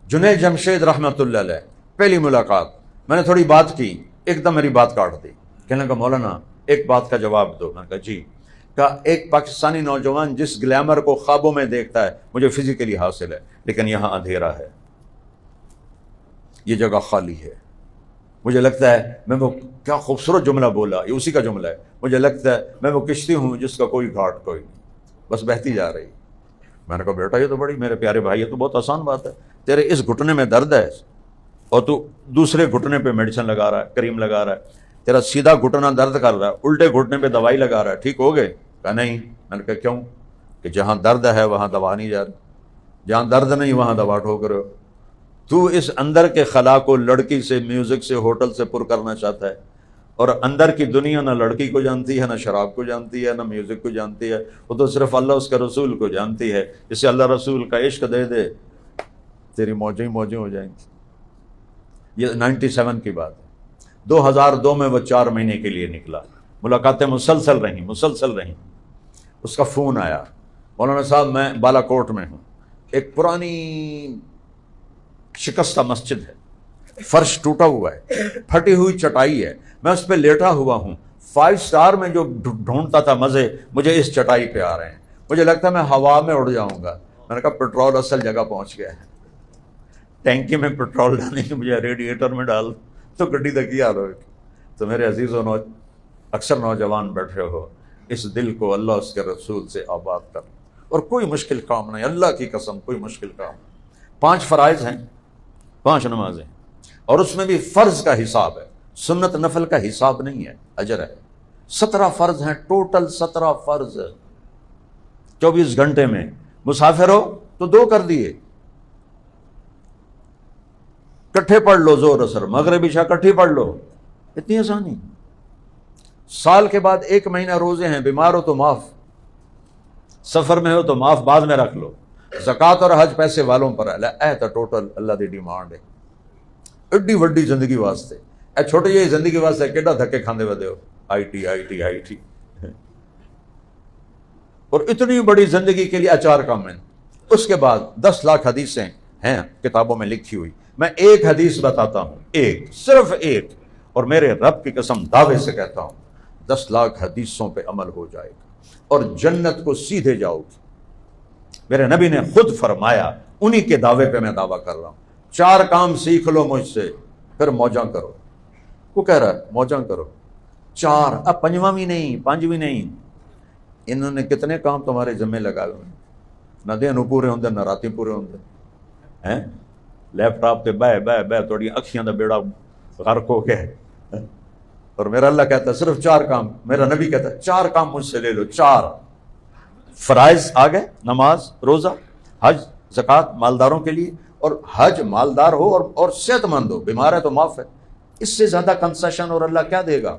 جنید جمشید رحمت اللہ علیہ، پہلی ملاقات میں نے تھوڑی بات کی، ایک دم میری بات کاٹ دی، کہنے لگا مولانا ایک بات کا جواب دو۔ میں نے کہا جی۔ کہا ایک پاکستانی نوجوان جس گلیمر کو خوابوں میں دیکھتا ہے مجھے فزیکلی حاصل ہے، لیکن یہاں اندھیرا ہے، یہ جگہ خالی ہے۔ مجھے لگتا ہے میں وہ، کیا خوبصورت جملہ بولا، یہ اسی کا جملہ ہے، مجھے لگتا ہے میں وہ کشتی ہوں جس کا کوئی گھاٹ کوئی نہیں، بس بہتی جا رہی۔ میں نے کہا بیٹا یہ تو بڑی، میرے پیارے بھائی یہ تو بہت آسان بات ہے، تیرے اس گھٹنے میں درد ہے اور تو دوسرے گھٹنے پہ میڈیسن لگا رہا ہے، کریم لگا رہا ہے، تیرا سیدھا گھٹنا درد کر رہا ہے، الٹے گھٹنے پہ دوائی لگا رہا ہے، ٹھیک ہو گئے؟ کہا نہیں۔ میں نے کہا کیوں؟ کہ جہاں درد ہے وہاں دوا نہیں جا رہی، جہاں درد نہیں وہاں دوا ٹھوک رہے ہو۔ تو اس اندر کے خلا کو لڑکی سے، میوزک سے، ہوٹل سے پر کرنا چاہتا ہے، اور اندر کی دنیا نہ لڑکی کو جانتی ہے، نہ شراب کو جانتی ہے، نہ میوزک کو جانتی ہے، وہ تو صرف اللہ اس کے رسول کو جانتی ہے۔ اسے اللہ رسول کا عشق دے دے، تیری موجیں موجیں ہو جائیں گی۔ یہ 97 کی بات ہے۔ 2002 میں وہ 4 مہینے کے لیے نکلا، ملاقاتیں مسلسل رہیں۔ اس کا فون آیا، مولانا صاحب میں بالا کوٹ میں ہوں، ایک پرانی شکستہ مسجد ہے، فرش ٹوٹا ہوا ہے، پھٹی ہوئی چٹائی ہے، میں اس پہ لیٹا ہوا ہوں، 5 سٹار میں جو ڈھونڈتا تھا مزے مجھے اس چٹائی پہ آ رہے ہیں، مجھے لگتا ہے میں ہوا میں اڑ جاؤں گا۔ میں نے کہا پیٹرول اصل جگہ پہنچ گیا ہے، ٹینکی میں پیٹرول ڈالنے کے مجھے ریڈیٹر میں ڈال تو گڈی تک آ رہا ہے۔ تو میرے عزیزوں، اکثر نوجوان بیٹھے ہو، اس دل کو اللہ اس کے رسول سے آباد کر، اور کوئی مشکل کام نہیں، اللہ کی قسم کوئی مشکل کام نہیں۔ 5 فرائض ہیں، 5 نمازیں، اور اس میں بھی فرض کا حساب ہے، سنت نفل کا حساب نہیں ہے، اجر ہے۔ 17 فرض ہیں ٹوٹل، 17 فرض 24 گھنٹے میں۔ مسافر ہو تو 2 کر دیے، کٹھے پڑھ لو، زور اثر مغرب عشاء کٹھی پڑھ لو، اتنی آسانی۔ سال کے بعد 1 مہینہ روزے ہیں، بیمار ہو تو معاف، سفر میں ہو تو معاف، بعد میں رکھ لو۔ زکوٰۃ اور حج پیسے والوں پر ہے، اے تو ٹوٹل اللہ دی ڈیمانڈ ہے، ایڈی وڈی زندگی واسطے، اے چھوٹی جہی زندگی واسطے کیڈا دھکے کھاندے ودے ہو، آئی ٹی اور اتنی بڑی زندگی کے لیے 4 کام ہیں۔ اس کے بعد 10 لاکھ حدیثیں ہیں کتابوں میں لکھی ہوئی، میں ایک حدیث بتاتا ہوں، ایک، صرف ایک، اور میرے رب کی قسم دعوے سے کہتا ہوں 10 لاکھ حدیثوں پہ عمل ہو جائے گا اور جنت کو سیدھے جاؤ گی۔ میرے نبی نے خود فرمایا، انہی کے دعوے پہ میں دعویٰ کر رہا ہوں، 4 کام سیکھ لو مجھ سے، پھر موجاں کرو۔ وہ کہہ رہا ہے موجاں کرو، 4، اب 5ویں نہیں۔ انہوں نے کتنے کام تمہارے ذمہ لگائے ہوئے ہیں، نہ دن پورے ہوندے نہ راتی پورے ہوندے ہیں، لیپ ٹاپ تے بہ تھوڑی اکھیاں دا بیڑا غرق ہو گیا ہے، اور میرا اللہ کہتا ہے صرف 4 کام، میرا نبی کہتا ہے 4 کام مجھ سے لے لو، 4 فرائض آ گئے، نماز، روزہ، حج، زکوٰۃ مالداروں کے لیے، اور حج مالدار ہو اور صحت مند ہو، بیمار ہے تو معاف ہے، اس سے زیادہ کنسیشن اور اللہ کیا دے گا؟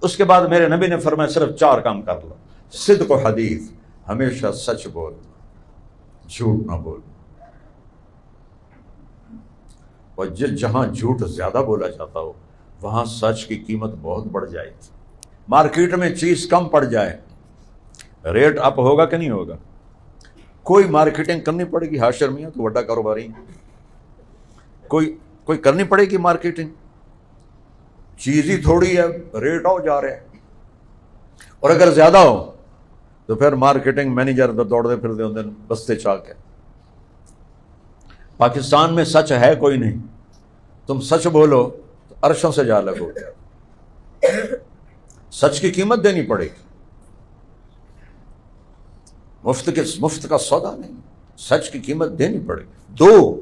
اس کے بعد میرے نبی نے فرمایا صرف 4 کام کر لو، صدق و حدیث، ہمیشہ سچ بول، جھوٹ نہ بول، اور جہاں جھوٹ زیادہ بولا جاتا ہو وہاں سچ کی قیمت بہت بڑھ جائے گی۔ مارکیٹ میں چیز کم پڑ جائے، ریٹ اپ ہوگا کہ نہیں ہوگا؟ کوئی مارکیٹنگ کرنی پڑے گی، حاشر میاں تو بڑا کاروباری کوئی کرنی پڑے گی مارکیٹنگ، چیز ہی تھوڑی ہے، ریٹ ہو جا رہے ہیں، اور اگر زیادہ ہو تو پھر مارکیٹنگ مینیجر تو دوڑ دے پھر دے ہوندے بستے چاک ہے۔ پاکستان میں سچ ہے کوئی نہیں، تم سچ بولو تو عرشوں سے جا لگو، سچ کی قیمت دینی پڑے گی، مفت کا سودا نہیں، سچ کی قیمت دینی پڑے گی۔ 2،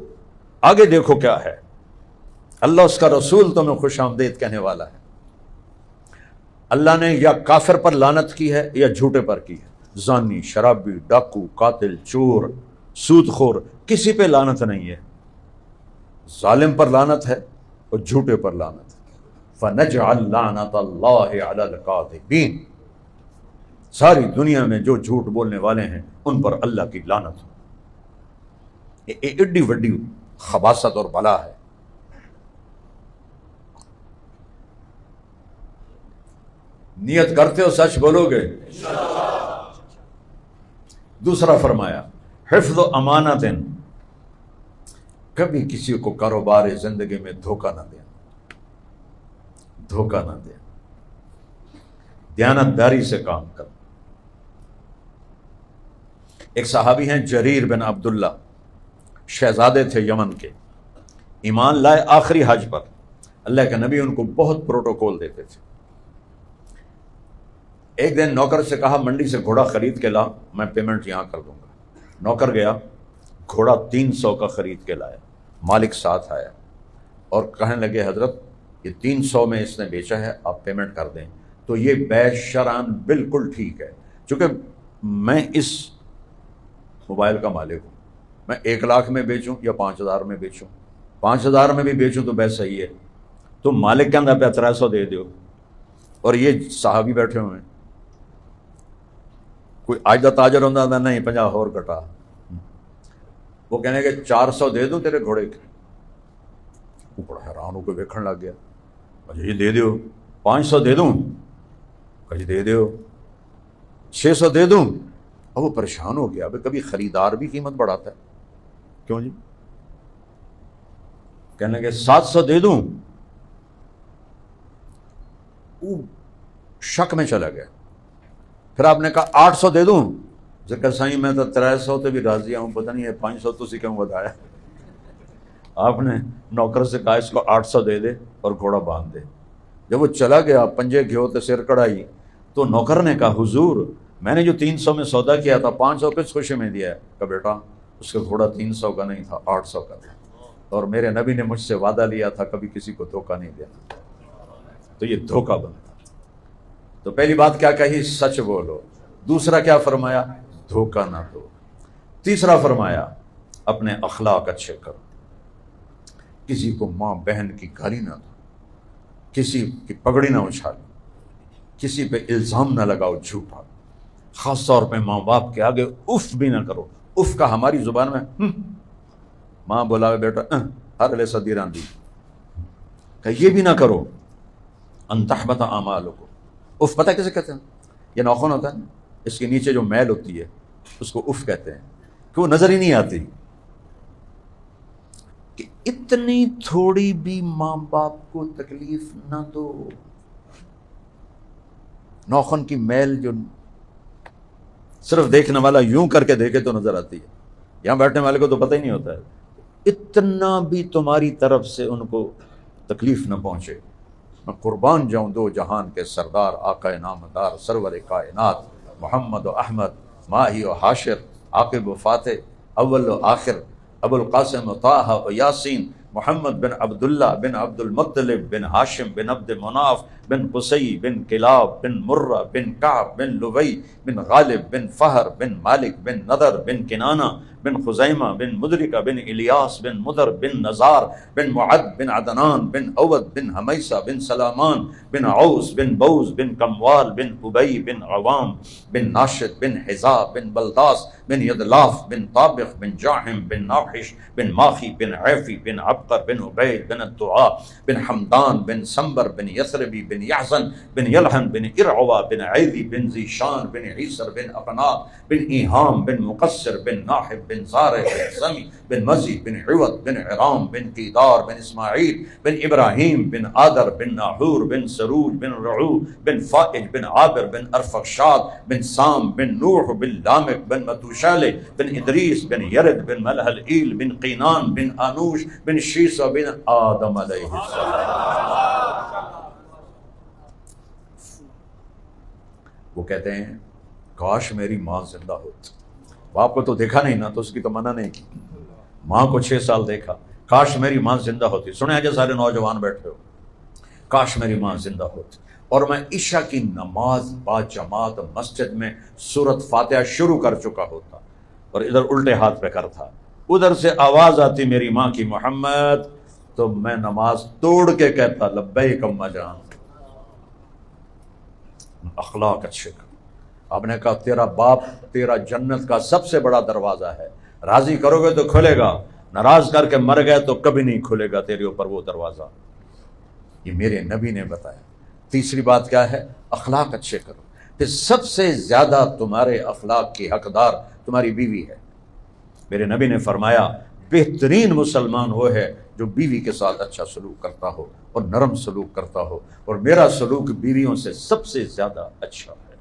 آگے دیکھو کیا ہے، اللہ اس کا رسول تمہیں خوش آمدید کہنے والا ہے۔ اللہ نے یا کافر پر لعنت کی ہے یا جھوٹے پر کی ہے، زانی، شرابی، ڈاکو، قاتل، چور، سود خور، کسی پہ لعنت نہیں ہے، ظالم پر لعنت ہے اور جھوٹے پر لعنت ہے۔ فَنَجْعَلْ لَعْنَةَ اللَّهِ عَلَى الْكَاذِبِينَ، ساری دنیا میں جو جھوٹ بولنے والے ہیں ان پر اللہ کی لعنت ہو۔ یہ ایڈی وڈی خباثت اور بلا ہے۔ نیت کرتے ہو سچ بولو گے؟ دوسرا فرمایا حفظ و امانت، کبھی کسی کو کاروبار زندگی میں دھوکہ نہ دینا، دھوکہ نہ دے، دیانتداری سے کام کر۔ ایک صحابی ہیں جریر بن عبداللہ، شہزادے تھے یمن کے، ایمان لائے آخری حج پر۔ اللہ کے نبی ان کو بہت پروٹوکول دیتے تھے۔ ایک دن نوکر سے کہا منڈی سے گھوڑا خرید کے لا، میں پیمنٹ یہاں کر دوں گا۔ نوکر گیا، گھوڑا 300 کا خرید کے لایا، مالک ساتھ آیا اور کہنے لگے حضرت یہ 300 میں اس نے بیچا ہے، آپ پیمنٹ کر دیں۔ تو یہ بیع شرعاً بالکل ٹھیک ہے، چونکہ میں اس موبائل کا مالک ہوں، میں 1 لاکھ میں بیچوں یا 5000 میں بیچوں، 5000 میں بھی بیچوں تو بیع صحیح ہے۔ تو مالک کے اندر پہ 300 دے دو، اور یہ صحابی بیٹھے ہوئے ہیں۔ کوئی آج دا تاجر ہوتا تھا، نہیں 50 اور کٹا، وہ کہنے کہ 400 دے دوں تیرے گھوڑے کے۔ وہ بڑا حیران ہو کے دیکھنے لگ گیا، جی دے دیو۔ 500 دے دوں؟ جی دے دیو۔ 600 دے دوں؟ اب وہ پریشان ہو گیا، اب کبھی خریدار بھی قیمت بڑھاتا ہے، کیوں جی؟ کہنے لگے 700 دے دوں؟ وہ شک میں چلا گیا۔ پھر آپ نے کہا 800 دے دوں؟ ذکر سائیں میں تو 300 تو بھی راضی ہوں، پتہ نہیں ہے 500 تو اسی کیوں بتایا۔ آپ نے نوکر سے کہا اس کو 800 دے دے اور گھوڑا باندھ دے۔ جب وہ چلا گیا، پنجے گھیو تے سر کڑائی، تو نوکر نے کہا حضور میں نے جو 300 میں سودا کیا تھا 500 کس خوشی میں دیا ہے؟ کہا بیٹا اس کا گھوڑا 300 کا نہیں تھا، 800 کا تھا، اور میرے نبی نے مجھ سے وعدہ لیا تھا کبھی کسی کو دھوکہ نہیں دینا۔ تو یہ دھوکہ بنتا۔ تو پہلی بات کیا کہی؟ سچ بولو۔ دوسرا کیا فرمایا؟ دھوکہ نہ دو۔ تیسرا فرمایا اپنے اخلاق اچھے کرو، کسی کو ماں بہن کی گالی نہ دو، کسی کی پگڑی نہ اچھالو، کسی پہ الزام نہ لگاؤ جھوٹا، خاص طور پہ ماں باپ کے آگے اف بھی نہ کرو۔ اف کا ہماری زبان میں ماں بولاوے بیٹا ہر لے صدیران دی، کہ یہ بھی نہ کرو۔ ان تحبط اعمالکم، اف پتہ کیسے کہتے ہیں؟ یہ ناخن ہوتا ہے نا، اس کے نیچے جو میل ہوتی ہے اس کو اف کہتے ہیں، کہ وہ نظر ہی نہیں آتی۔ کہ اتنی تھوڑی بھی ماں باپ کو تکلیف نہ دو۔ ناخن کی میل جو صرف دیکھنے والا یوں کر کے دیکھے تو نظر آتی ہے، یہاں بیٹھنے والے کو تو پتہ ہی نہیں ہوتا ہے۔ اتنا بھی تمہاری طرف سے ان کو تکلیف نہ پہنچے۔ میں قربان جاؤں دو جہان کے سردار، آقا نامدار، سرور کائنات، محمد و احمد، ماہی و حاشر، عاقب و فاتح، اول و آخر، ابو القاسم و طٰہٰ و یاسین، محمد بن عبداللہ بن عبد المطلب بن ہاشم بن عبد مناف بن قصی بن کلاب بن مرہ بن کعب بن لبی بن غالب بن فہر بن مالک بن نضر بن کنانہ بن خزیمہ بن مدرکہ بن الیاس بن مدر بن نزار بن معد بن عدنان بن عود بن حمیسہ بن سلامان بن عوس بن بوز بن کموال بن ابی بن عوام بن ناشد بن حذا بن بلداس بن یدلاف بن طابق بن جاحم بن ناحش بن ماخی بن عیفی بن عبقر بن عبید بن الدعاء بن حمدان بن سمبر بن یثربی بن یحزن بن یلحن بن ارعوا بن عیدی بن ذیشان بن عیسر بن اقناط بن ایہام بن مقصر بن ناحب بن زارع بن سمی بن مزی بن عوض بن عرام بن قیدار بن اسماعیل بن ابراہیم بن آدر بن ناحور بن سروج بن رعو بن فائج بن عابر بن ارفخشاد بن سام بن نوح بن لامک بن متوشالہ بن ادریس بن یرد بن ملحل ایل بن قینان بن آنوش بن شیسہ بن آدم علیہ السلام۔ وہ کہتے ہیں کاش میری ماں زندہ ہوتی۔ باپ کو تو دیکھا نہیں نا، تو اس کی تو منع نہیں کی، ماں کو 6 سال دیکھا، کاش میری ماں زندہ ہوتی۔ سنے آج سارے نوجوان بیٹھے ہو، کاش میری ماں زندہ ہوتی اور میں عشاء کی نماز با جماعت مسجد میں سورۃ فاتحہ شروع کر چکا ہوتا اور ادھر الٹے ہاتھ پہ کرتا، ادھر سے آواز آتی میری ماں کی محمد، تو میں نماز توڑ کے کہتا لبیک اماں جان۔ اخلاق اچھے کر۔ آپ نے کہا تیرا باپ تیرا جنت کا سب سے بڑا دروازہ ہے، راضی کرو گے تو کھلے گا، ناراض کر کے مر گئے تو کبھی نہیں کھلے گا تیرے اوپر وہ دروازہ۔ یہ میرے نبی نے بتایا۔ تیسری بات کیا ہے؟ اخلاق اچھے کرو۔ پھر سب سے زیادہ تمہارے اخلاق کی حقدار تمہاری بیوی ہے۔ میرے نبی نے فرمایا بہترین مسلمان وہ ہے جو بیوی کے ساتھ اچھا سلوک کرتا ہو اور نرم سلوک کرتا ہو، اور میرا سلوک بیویوں سے سب سے زیادہ اچھا ہے۔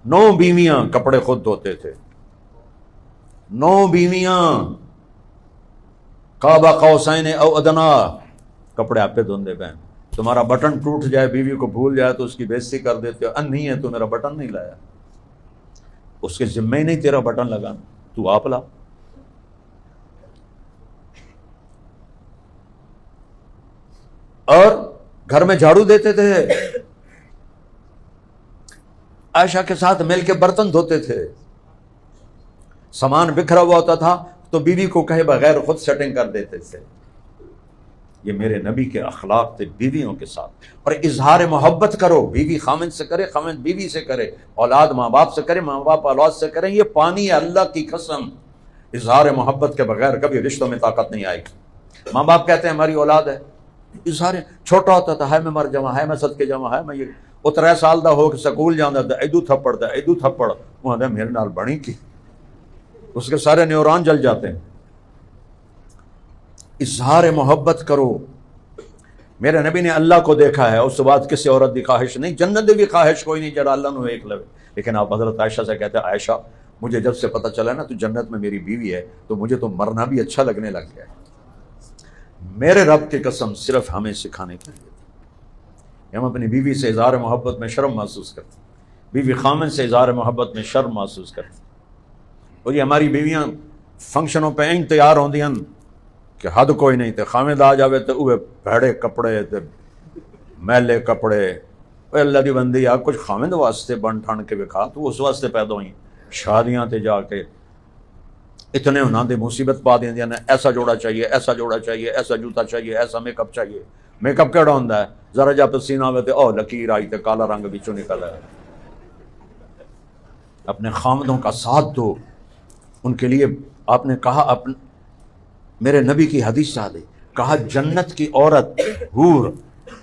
9 بیویاں کپڑے خود دھوتے تھے، 9 بیویاں قاب قوسین او ادنا، کپڑے آپ پہ دھوندے بہن۔ تمہارا بٹن ٹوٹ جائے، بیوی کو بھول جائے تو اس کی بےزتی کر دیتے ہو، نہیں ہے تو میرا بٹن نہیں لایا، اس کے ذمہ ہی نہیں تیرا بٹن لگانا، تو آپ لا۔ اور گھر میں جھاڑو دیتے تھے، عائشہ کے ساتھ مل کے برتن دھوتے تھے، سامان بکھرا ہوا ہوتا تھا تو بیوی کو کہے بغیر خود سیٹنگ کر دیتے تھے۔ یہ میرے نبی کے اخلاق تھے بیویوں کے ساتھ۔ اور اظہار محبت کرو، بیوی خامند سے کرے، خامند بیوی سے کرے، اولاد ماں باپ سے کرے، ماں باپ اولاد سے کریں، یہ پانی ہے اللہ کی قسم۔ اظہار محبت کے بغیر کبھی رشتوں میں طاقت نہیں آئے گی۔ ماں باپ کہتے ہیں ہماری اولاد ہے، اظہار چھوٹا ہوتا تھا، ہے میں مر جاواں، ہے میں صدقے جاواں، ہے میں یہ 3 سال دا ہو کے سکول جانا تھا، ایدو تھپڑ دا ایدو تھپڑ، وہ آدھا میرے نال بڑی کی، اس کے سارے نیوران جل جاتے ہیں۔ اظہار محبت کرو۔ میرے نبی نے اللہ کو دیکھا ہے، اس بعد کسی عورت کی خواہش نہیں، جنت بھی خواہش کوئی نہیں جڑا اللہ نو ایک لوے۔ لیکن آپ حضرت عائشہ سے کہتے ہیں عائشہ مجھے جب سے پتہ چلا نا تو جنت میں میری بیوی ہے تو مجھے تو مرنا بھی اچھا لگنے لگ گیا ہے۔ میرے رب کی قسم صرف ہمیں سکھانے کے لیے ہم اپنی بیوی سے اظہار محبت میں شرم محسوس کرتے ہیں، بیوی خامن سے اظہار محبت میں شرم محسوس کرتے ہیں۔ اور یہ ہماری بیویاں فنکشنوں پہ این تیار ہوندیاں کہ حد کوئی نہیں، تے خامد آ جاوے تے اوے بھڑے کپڑے تے میلے کپڑے۔ اے اللہ دی بندی آ کچھ خامد واسطے بن ٹھن کے وکھا، تو اس واسطے پیدا ہوئی شادیاں تے جا کے اتنے انہاں دے مصیبت پا دیندیاں نے، ایسا جوڑا چاہیے، ایسا جوڑا چاہیے، ایسا جوتا چاہیے، ایسا میک اپ چاہیے۔ میک اپ کیڑا ہوندا ہے؟ ذرا جا پسینہ آوے تے او لکیر آئی تے کالا رنگ وچوں نکل آئے۔ اپنے خامدوں کا ساتھ دو، ان کے لیے آپ نے کہا، میرے نبی کی حدیث آ گئی، کہا جنت کی عورت حور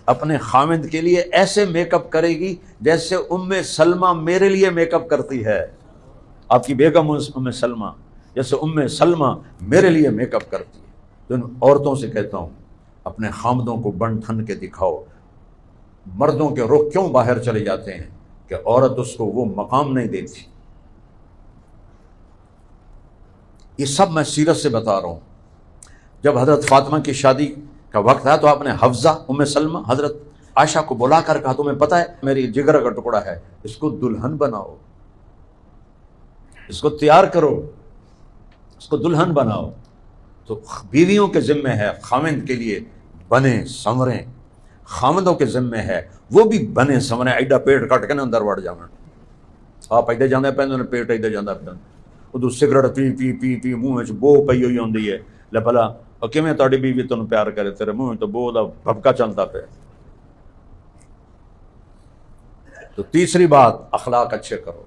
اپنے خامد کے لیے ایسے میک اپ کرے گی جیسے ام سلمہ میرے لیے میک اپ کرتی ہے۔ آپ کی بیگم ام سلمہ جیسے ام سلمہ میرے لیے میک اپ کرتی ہے۔ تو ان عورتوں سے کہتا ہوں اپنے خامدوں کو بن ٹھن کے دکھاؤ۔ مردوں کے رخ کیوں باہر چلے جاتے ہیں کہ عورت اس کو وہ مقام نہیں دیتی۔ یہ سب میں سیرت سے بتا رہا ہوں۔ جب حضرت فاطمہ کی شادی کا وقت ہے تو آپ نے حفصہ ام سلمہ حضرت عائشہ کو بلا کر کہا تمہیں پتہ ہے میری جگر کا ٹکڑا ہے، اس کو دلہن بناؤ، اس کو تیار کرو، اس کو دلہن بناؤ۔ تو بیویوں کے ذمہ ہے خامند کے لیے بنے سنوریں، خامندوں کے ذمہ ہے وہ بھی بنے سنوریں، ایڈا پیٹ کٹ کے نا اندر وڑ جانا۔ آپ ایڈے جانے پہنے پیٹ ایڈے جانا پہ ادو سگریٹ پی پی پی پی منہ بو پئی ہوئی ہوندی ہے، لے بھلا کیویں تہاڈی بیوی تینوں پیار کرے، تیرے منہ تو بو دا بھبکا چلتا پیا۔ تو تیسری بات اخلاق اچھے کرو،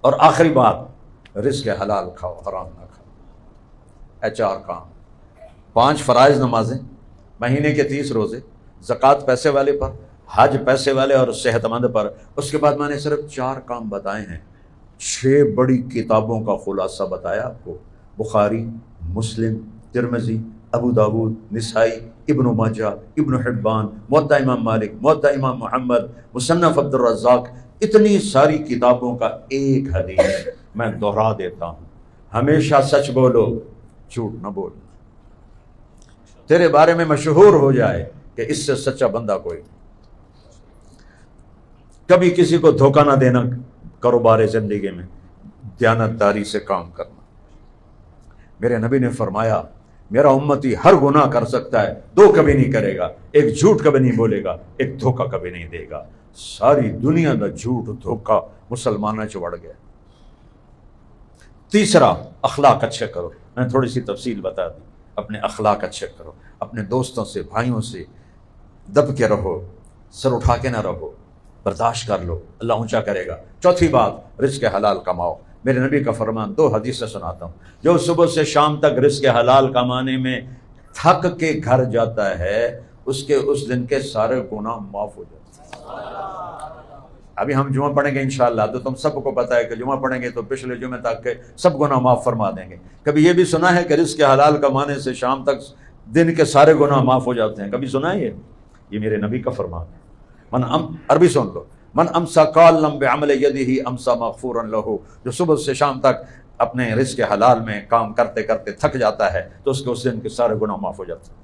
اور آخری بات رزق حلال کھاؤ، حرام نہ کھاؤ۔ 4 کام، 5 فرائض نمازیں، مہینے کے 30 روزے، زکوٰۃ پیسے والے پر، حج پیسے والے اور صحت مند پر۔ اس کے بعد میں نے صرف 4 کام بتائے ہیں، 6 بڑی کتابوں کا خلاصہ بتایا آپ کو، بخاری، مسلم، ترمذی، ابو داود، نسائی، ابن ماجہ، ابن حبان، موطا امام مالک، موطا امام محمد، مصنف عبد الرزاق، اتنی ساری کتابوں کا ایک حدیث میں دہرا دیتا ہوں، ہمیشہ سچ بولو، جھوٹ نہ بولو، تیرے بارے میں مشہور ہو جائے کہ اس سے سچا بندہ کوئی نہیں۔ کبھی کسی کو دھوکہ نہ دینا، کاروبار زندگی میں دیانتداری سے کام کرنا۔ میرے نبی نے فرمایا میرا امتی ہر گناہ کر سکتا ہے، 2 کبھی نہیں کرے گا، ایک جھوٹ کبھی نہیں بولے گا، ایک دھوکہ کبھی نہیں دے گا۔ ساری دنیا کا جھوٹ دھوکہ مسلمانوں چ وڑ گیا۔ تیسرا اخلاق اچھے کرو، میں نے تھوڑی سی تفصیل بتا دی، اپنے اخلاق اچھے کرو، اپنے دوستوں سے بھائیوں سے دب کے رہو، سر اٹھا کے نہ رہو، برداشت کر لو، اللہ اونچا کرے گا۔ چوتھی بات رزق حلال کماؤ۔ میرے نبی کا فرمان 2 حدیثیں سناتا ہوں، جو صبح سے شام تک رزق حلال کمانے میں تھک کے گھر جاتا ہے اس کے اس دن کے سارے گناہ معاف ہو جاتے ہیں۔ ابھی ہم جمعہ پڑھیں گے انشاءاللہ، تو تم سب کو پتہ ہے کہ جمعہ پڑھیں گے تو پچھلے جمعے تک کے سب گناہ معاف فرما دیں گے۔ کبھی یہ بھی سنا ہے کہ رزق حلال کمانے سے شام تک دن کے سارے گناہ معاف ہو جاتے ہیں؟ کبھی سنا ہے یہ میرے نبی کا فرمان ہے۔ عربی سن لو، من امسا قالا بعمل یدہ امسا مغفورا لہ، جو صبح سے شام تک اپنے رزق حلال میں کام کرتے کرتے تھک جاتا ہے تو اس کے اس دن کے سارے گناہ معاف ہو جاتے ہیں۔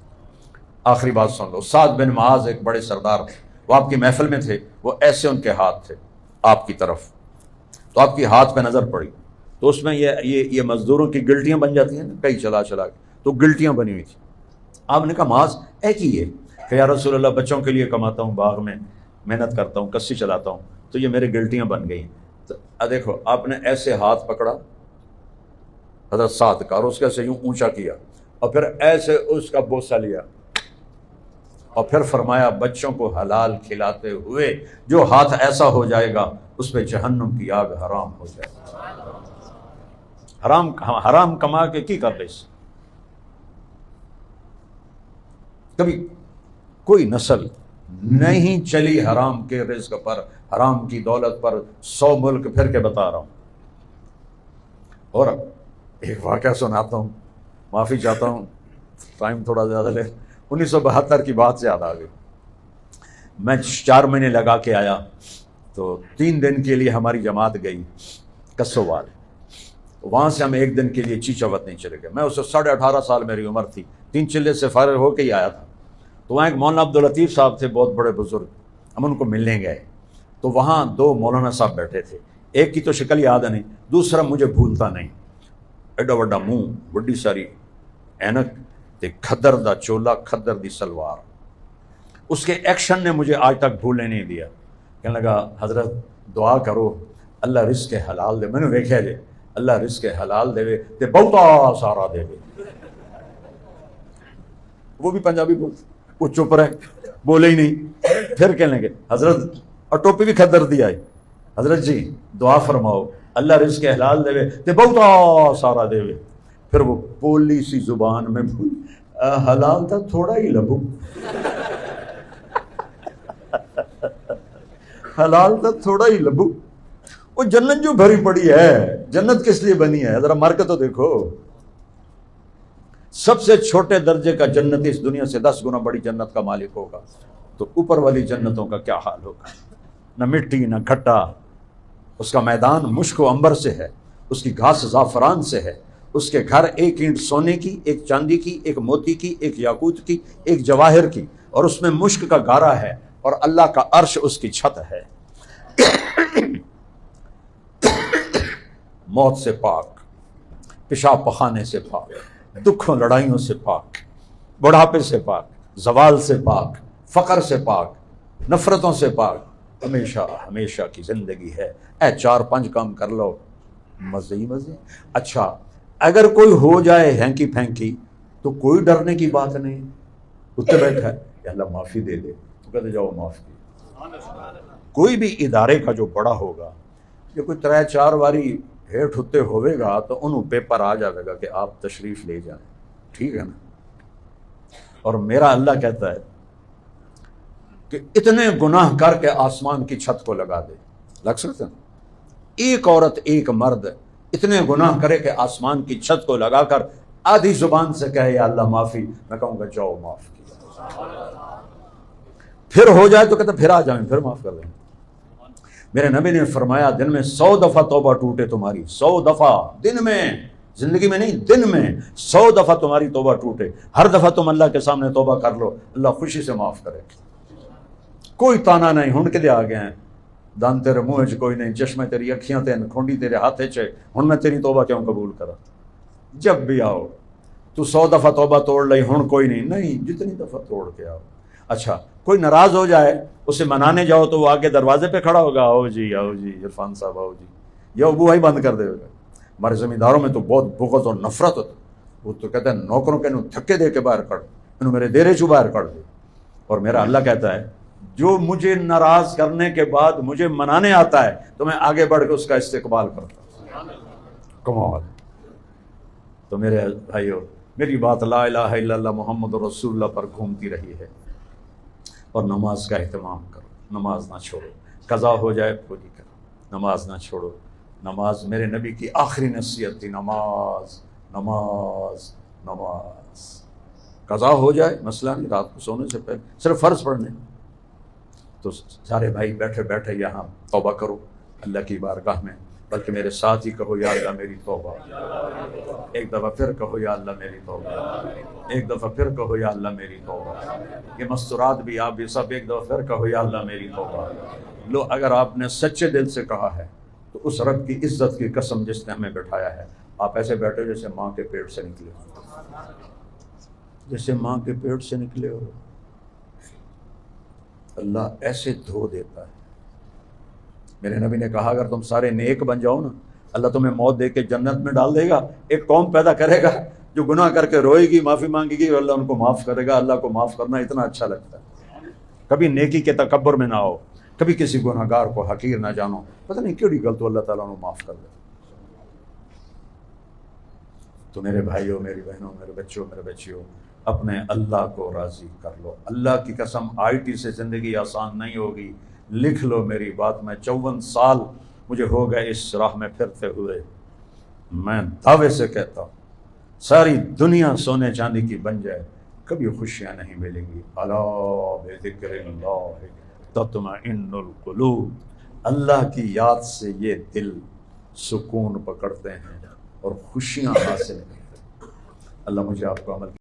آخری بات سن لو، سعد بن معاذ ایک بڑے سردار تھے، وہ آپ کی محفل میں تھے، وہ ایسے ان کے ہاتھ تھے آپ کی طرف، تو آپ کی ہاتھ پہ نظر پڑی تو اس میں یہ مزدوروں کی گلٹیاں بن جاتی ہیں نا، کئی چلا چلا کے، تو گلٹیاں بنی ہوئی تھی۔ آپ نے کہا معاذ اے کی یہ کہ یا رسول اللہ بچوں کے لیے کماتا ہوں، باغ میں محنت کرتا ہوں، کسی چلاتا ہوں، تو یہ میرے گلٹیاں بن گئی۔ تو دیکھو آپ نے ایسے ہاتھ پکڑا حضرت سعد کا اور اس کے سے یوں اونچا کیا اور پھر ایسے اس کا بوسہ لیا اور پھر فرمایا بچوں کو حلال کھلاتے ہوئے جو ہاتھ ایسا ہو جائے گا اس پہ جہنم کی آگ حرام ہو جائے گا۔ حرام کما کے کی کر لیس۔ کبھی کوئی نسل نہیں چلی حرام کے رزق پر، حرام کی دولت پر، 100 ملک پھر کے بتا رہا ہوں۔ اور ایک واقعہ سناتا ہوں، معافی چاہتا ہوں ٹائم تھوڑا زیادہ لے، 1972 کی بات سے یاد آ گئی۔ میں 4 مہینے لگا کے آیا تو 3 دن کے لیے ہماری جماعت گئی کسووال، وہاں سے ہم 1 دن کے لیے چیچاوت نہیں چلے گئے۔ میں اس وقت 18.5 سال میری عمر تھی، 3 چلے سے فارغ ہو کے ہی آیا تھا۔ تو وہاں ایک مولانا عبداللطیف صاحب تھے، بہت بڑے بزرگ، ہم ان کو ملنے گئے تو وہاں 2 مولانا صاحب بیٹھے تھے، ایک کی تو شکل یاد نہیں، دوسرا مجھے بھولتا نہیں، ایڈا وڈا منہ، بڑی ساری اینک تے کھدر دا چولا، کھدر دی سلوار۔ اس کے ایکشن نے مجھے آج تک بھولنے نہیں دیا۔ کہنے لگا حضرت دعا کرو اللہ رزق حلال دے۔ میں نے ویکھیا جے اللہ رزق حلال دے تے بہتا سارا دے۔ وہ بھی پنجابی بولتے، وہ چپ رہے، بولے ہی نہیں۔ پھر کہنے لگے حضرت، اور ٹوپی بھی کھدر دی آئی، حضرت جی دعا فرماؤ اللہ رزق حلال دے تے بہتا سارا دے۔ پھر وہ پولی سی زبان میں حلال تھا تھوڑا ہی لبو، حلال تھا تھوڑا ہی لبو۔ وہ جنت جو بھری پڑی ہے، جنت کس لیے بنی ہے ذرا مار کے تو دیکھو۔ سب سے چھوٹے درجے کا جنتی اس دنیا سے 10 گنا بڑی جنت کا مالک ہوگا، تو اوپر والی جنتوں کا کیا حال ہوگا؟ نہ مٹی نہ گھٹا، اس کا میدان مشک و عنبر سے ہے، اس کی گھاس زعفران سے ہے، اس کے گھر 1 اینٹ سونے کی، 1 چاندی کی، 1 موتی کی، 1 یاقوت کی، 1 جواہر کی، اور اس میں مشک کا گارا ہے، اور اللہ کا عرش اس کی چھت ہے۔ موت سے پاک، پیشاب پخانے سے پاک، دکھوں لڑائیوں سے پاک، بڑھاپے سے پاک، زوال سے پاک، فقر سے پاک، نفرتوں سے پاک، ہمیشہ ہمیشہ کی زندگی ہے۔ 4-5 کام کر لو، مزے ہی مزے۔ اچھا اگر کوئی ہو جائے ہینکی پھینکی تو کوئی ڈرنے کی بات نہیں، اتنے بیٹھا ہے کہ اللہ معافی دے دے، تو کہتے جاؤ معاف کی۔ کوئی بھی ادارے کا جو بڑا ہوگا، یہ کوئی 3-4 واری ہیٹ ہوتے ہوئے گا تو انہوں پیپر آ جائے گا کہ آپ تشریف لے جائیں، ٹھیک ہے نا۔ اور میرا اللہ کہتا ہے کہ اتنے گناہ کر کے آسمان کی چھت کو لگا دے، لگ سکتے ہیں؟ ایک عورت 1 مرد اتنے گناہ کرے کہ آسمان کی چھت کو لگا کر آدھی زبان سے کہے یا اللہ معافی، میں کہوں گا جاؤ معاف کیا۔ پھر ہو جائے تو کہتے پھر آ جائیں، پھر معاف کر دیں۔ میرے نبی نے فرمایا دن میں 100 دفعہ توبہ ٹوٹے تمہاری، 100 دفعہ دن میں، زندگی میں نہیں، دن میں 100 دفعہ تمہاری توبہ ٹوٹے، ہر دفعہ تم اللہ کے سامنے توبہ کر لو، اللہ خوشی سے معاف کرے۔ کوئی تانا نہیں، ہن کے دے آ گئے ہیں، دان تیرے منہ چ کوئی نہیں، چشمے تیری اکھیاں تے، کھونڈی تیرے ہاتھ چ، ہن میں تیری توبہ کیوں قبول کرا؟ جب بھی آؤ تو 100 دفعہ توبہ توڑ لئی، ہن کوئی نہیں، جتنی دفعہ توڑ کے آؤ۔ اچھا کوئی ناراض ہو جائے، اسے منانے جاؤ تو وہ آگے دروازے پہ کھڑا ہوگا، آؤ جی عرفان صاحب آؤ جی، یا وہ ہی بند کر دے گا۔ ہمارے زمینداروں میں تو بہت بغض اور نفرت ہوتی، وہ تو کہتے ہیں نوکروں کے انہوں تھکے دے کے باہر کڑ، انہوں میرے دیرے چو باہر کڑ دے۔ اور میرا اللہ کہتا ہے جو مجھے ناراض کرنے کے بعد مجھے منانے آتا ہے تو میں آگے بڑھ کے اس کا استقبال کرتا ہوں۔ کمال۔ تو میرے بھائیو، میری بات لا الہ الا اللہ محمد رسول اللہ پر گھومتی رہی ہے، اور نماز کا اہتمام کرو، نماز نہ چھوڑو۔ قضا ہو جائے پوری کرو، نماز نہ چھوڑو۔ نماز میرے نبی کی آخری نصیحت تھی، نماز نماز نماز۔ قضا ہو جائے مسئلہ نہیں، رات کو سونے سے پہلے صرف فرض پڑھنے، تو سارے بھائی بیٹھے بیٹھے یہاں توبہ کرو اللہ کی بارگاہ میں، بلکہ میرے ساتھ ہی کہو یا اللہ میری توبہ، ایک دفعہ پھر کہو یا اللہ میری توبہ، ایک دفعہ پھر کہو یا اللہ میری توبہ۔ یہ مستورات بھی آپ بھی سب ایک دفعہ پھر کہو یا اللہ میری توبہ۔ لو اگر آپ نے سچے دل سے کہا ہے تو اس رب کی عزت کی قسم جس نے ہمیں بٹھایا ہے، آپ ایسے بیٹھے جیسے ماں کے پیٹ سے نکلے ہو، جیسے ماں کے پیٹ سے نکلے ہو۔ اللہ ایسے دھو دیتا ہے۔ میرے نبی نے کہا اگر تم سارے نیک بن جاؤ نا، اللہ تمہیں موت دے کے جنت میں ڈال دے گا، ایک قوم پیدا کرے گا جو گناہ کر کے روئے گی، معافی مانگے گی، اور اللہ ان کو معاف کرے گا۔ اللہ کو معاف کرنا اتنا اچھا لگتا ہے۔ کبھی نیکی کے تکبر میں نہ آؤ، کبھی کسی گناہ گار کو حقیر نہ جانو، پتہ نہیں کیڑی غلط اللہ تعالیٰ نے معاف کر دے۔ تو میرے بھائیوں، میری بہنوں، میرے بچوں، میرے بچیوں، اپنے اللہ کو راضی کر لو۔ اللہ کی قسم آئی ٹی سے زندگی آسان نہیں ہوگی، لکھ لو میری بات۔ میں 54 سال مجھے ہو گئے اس راہ میں پھرتے ہوئے، میں دعوے سے کہتا ہوں ساری دنیا سونے چاندی کی بن جائے، کبھی خوشیاں نہیں ملیں گی۔ الا بذکر اللہ تطمئن القلوب، اللہ کی یاد سے یہ دل سکون پکڑتے ہیں اور خوشیاں حاصل کرتے ہیں۔ اللہ مجھے آپ کو عمل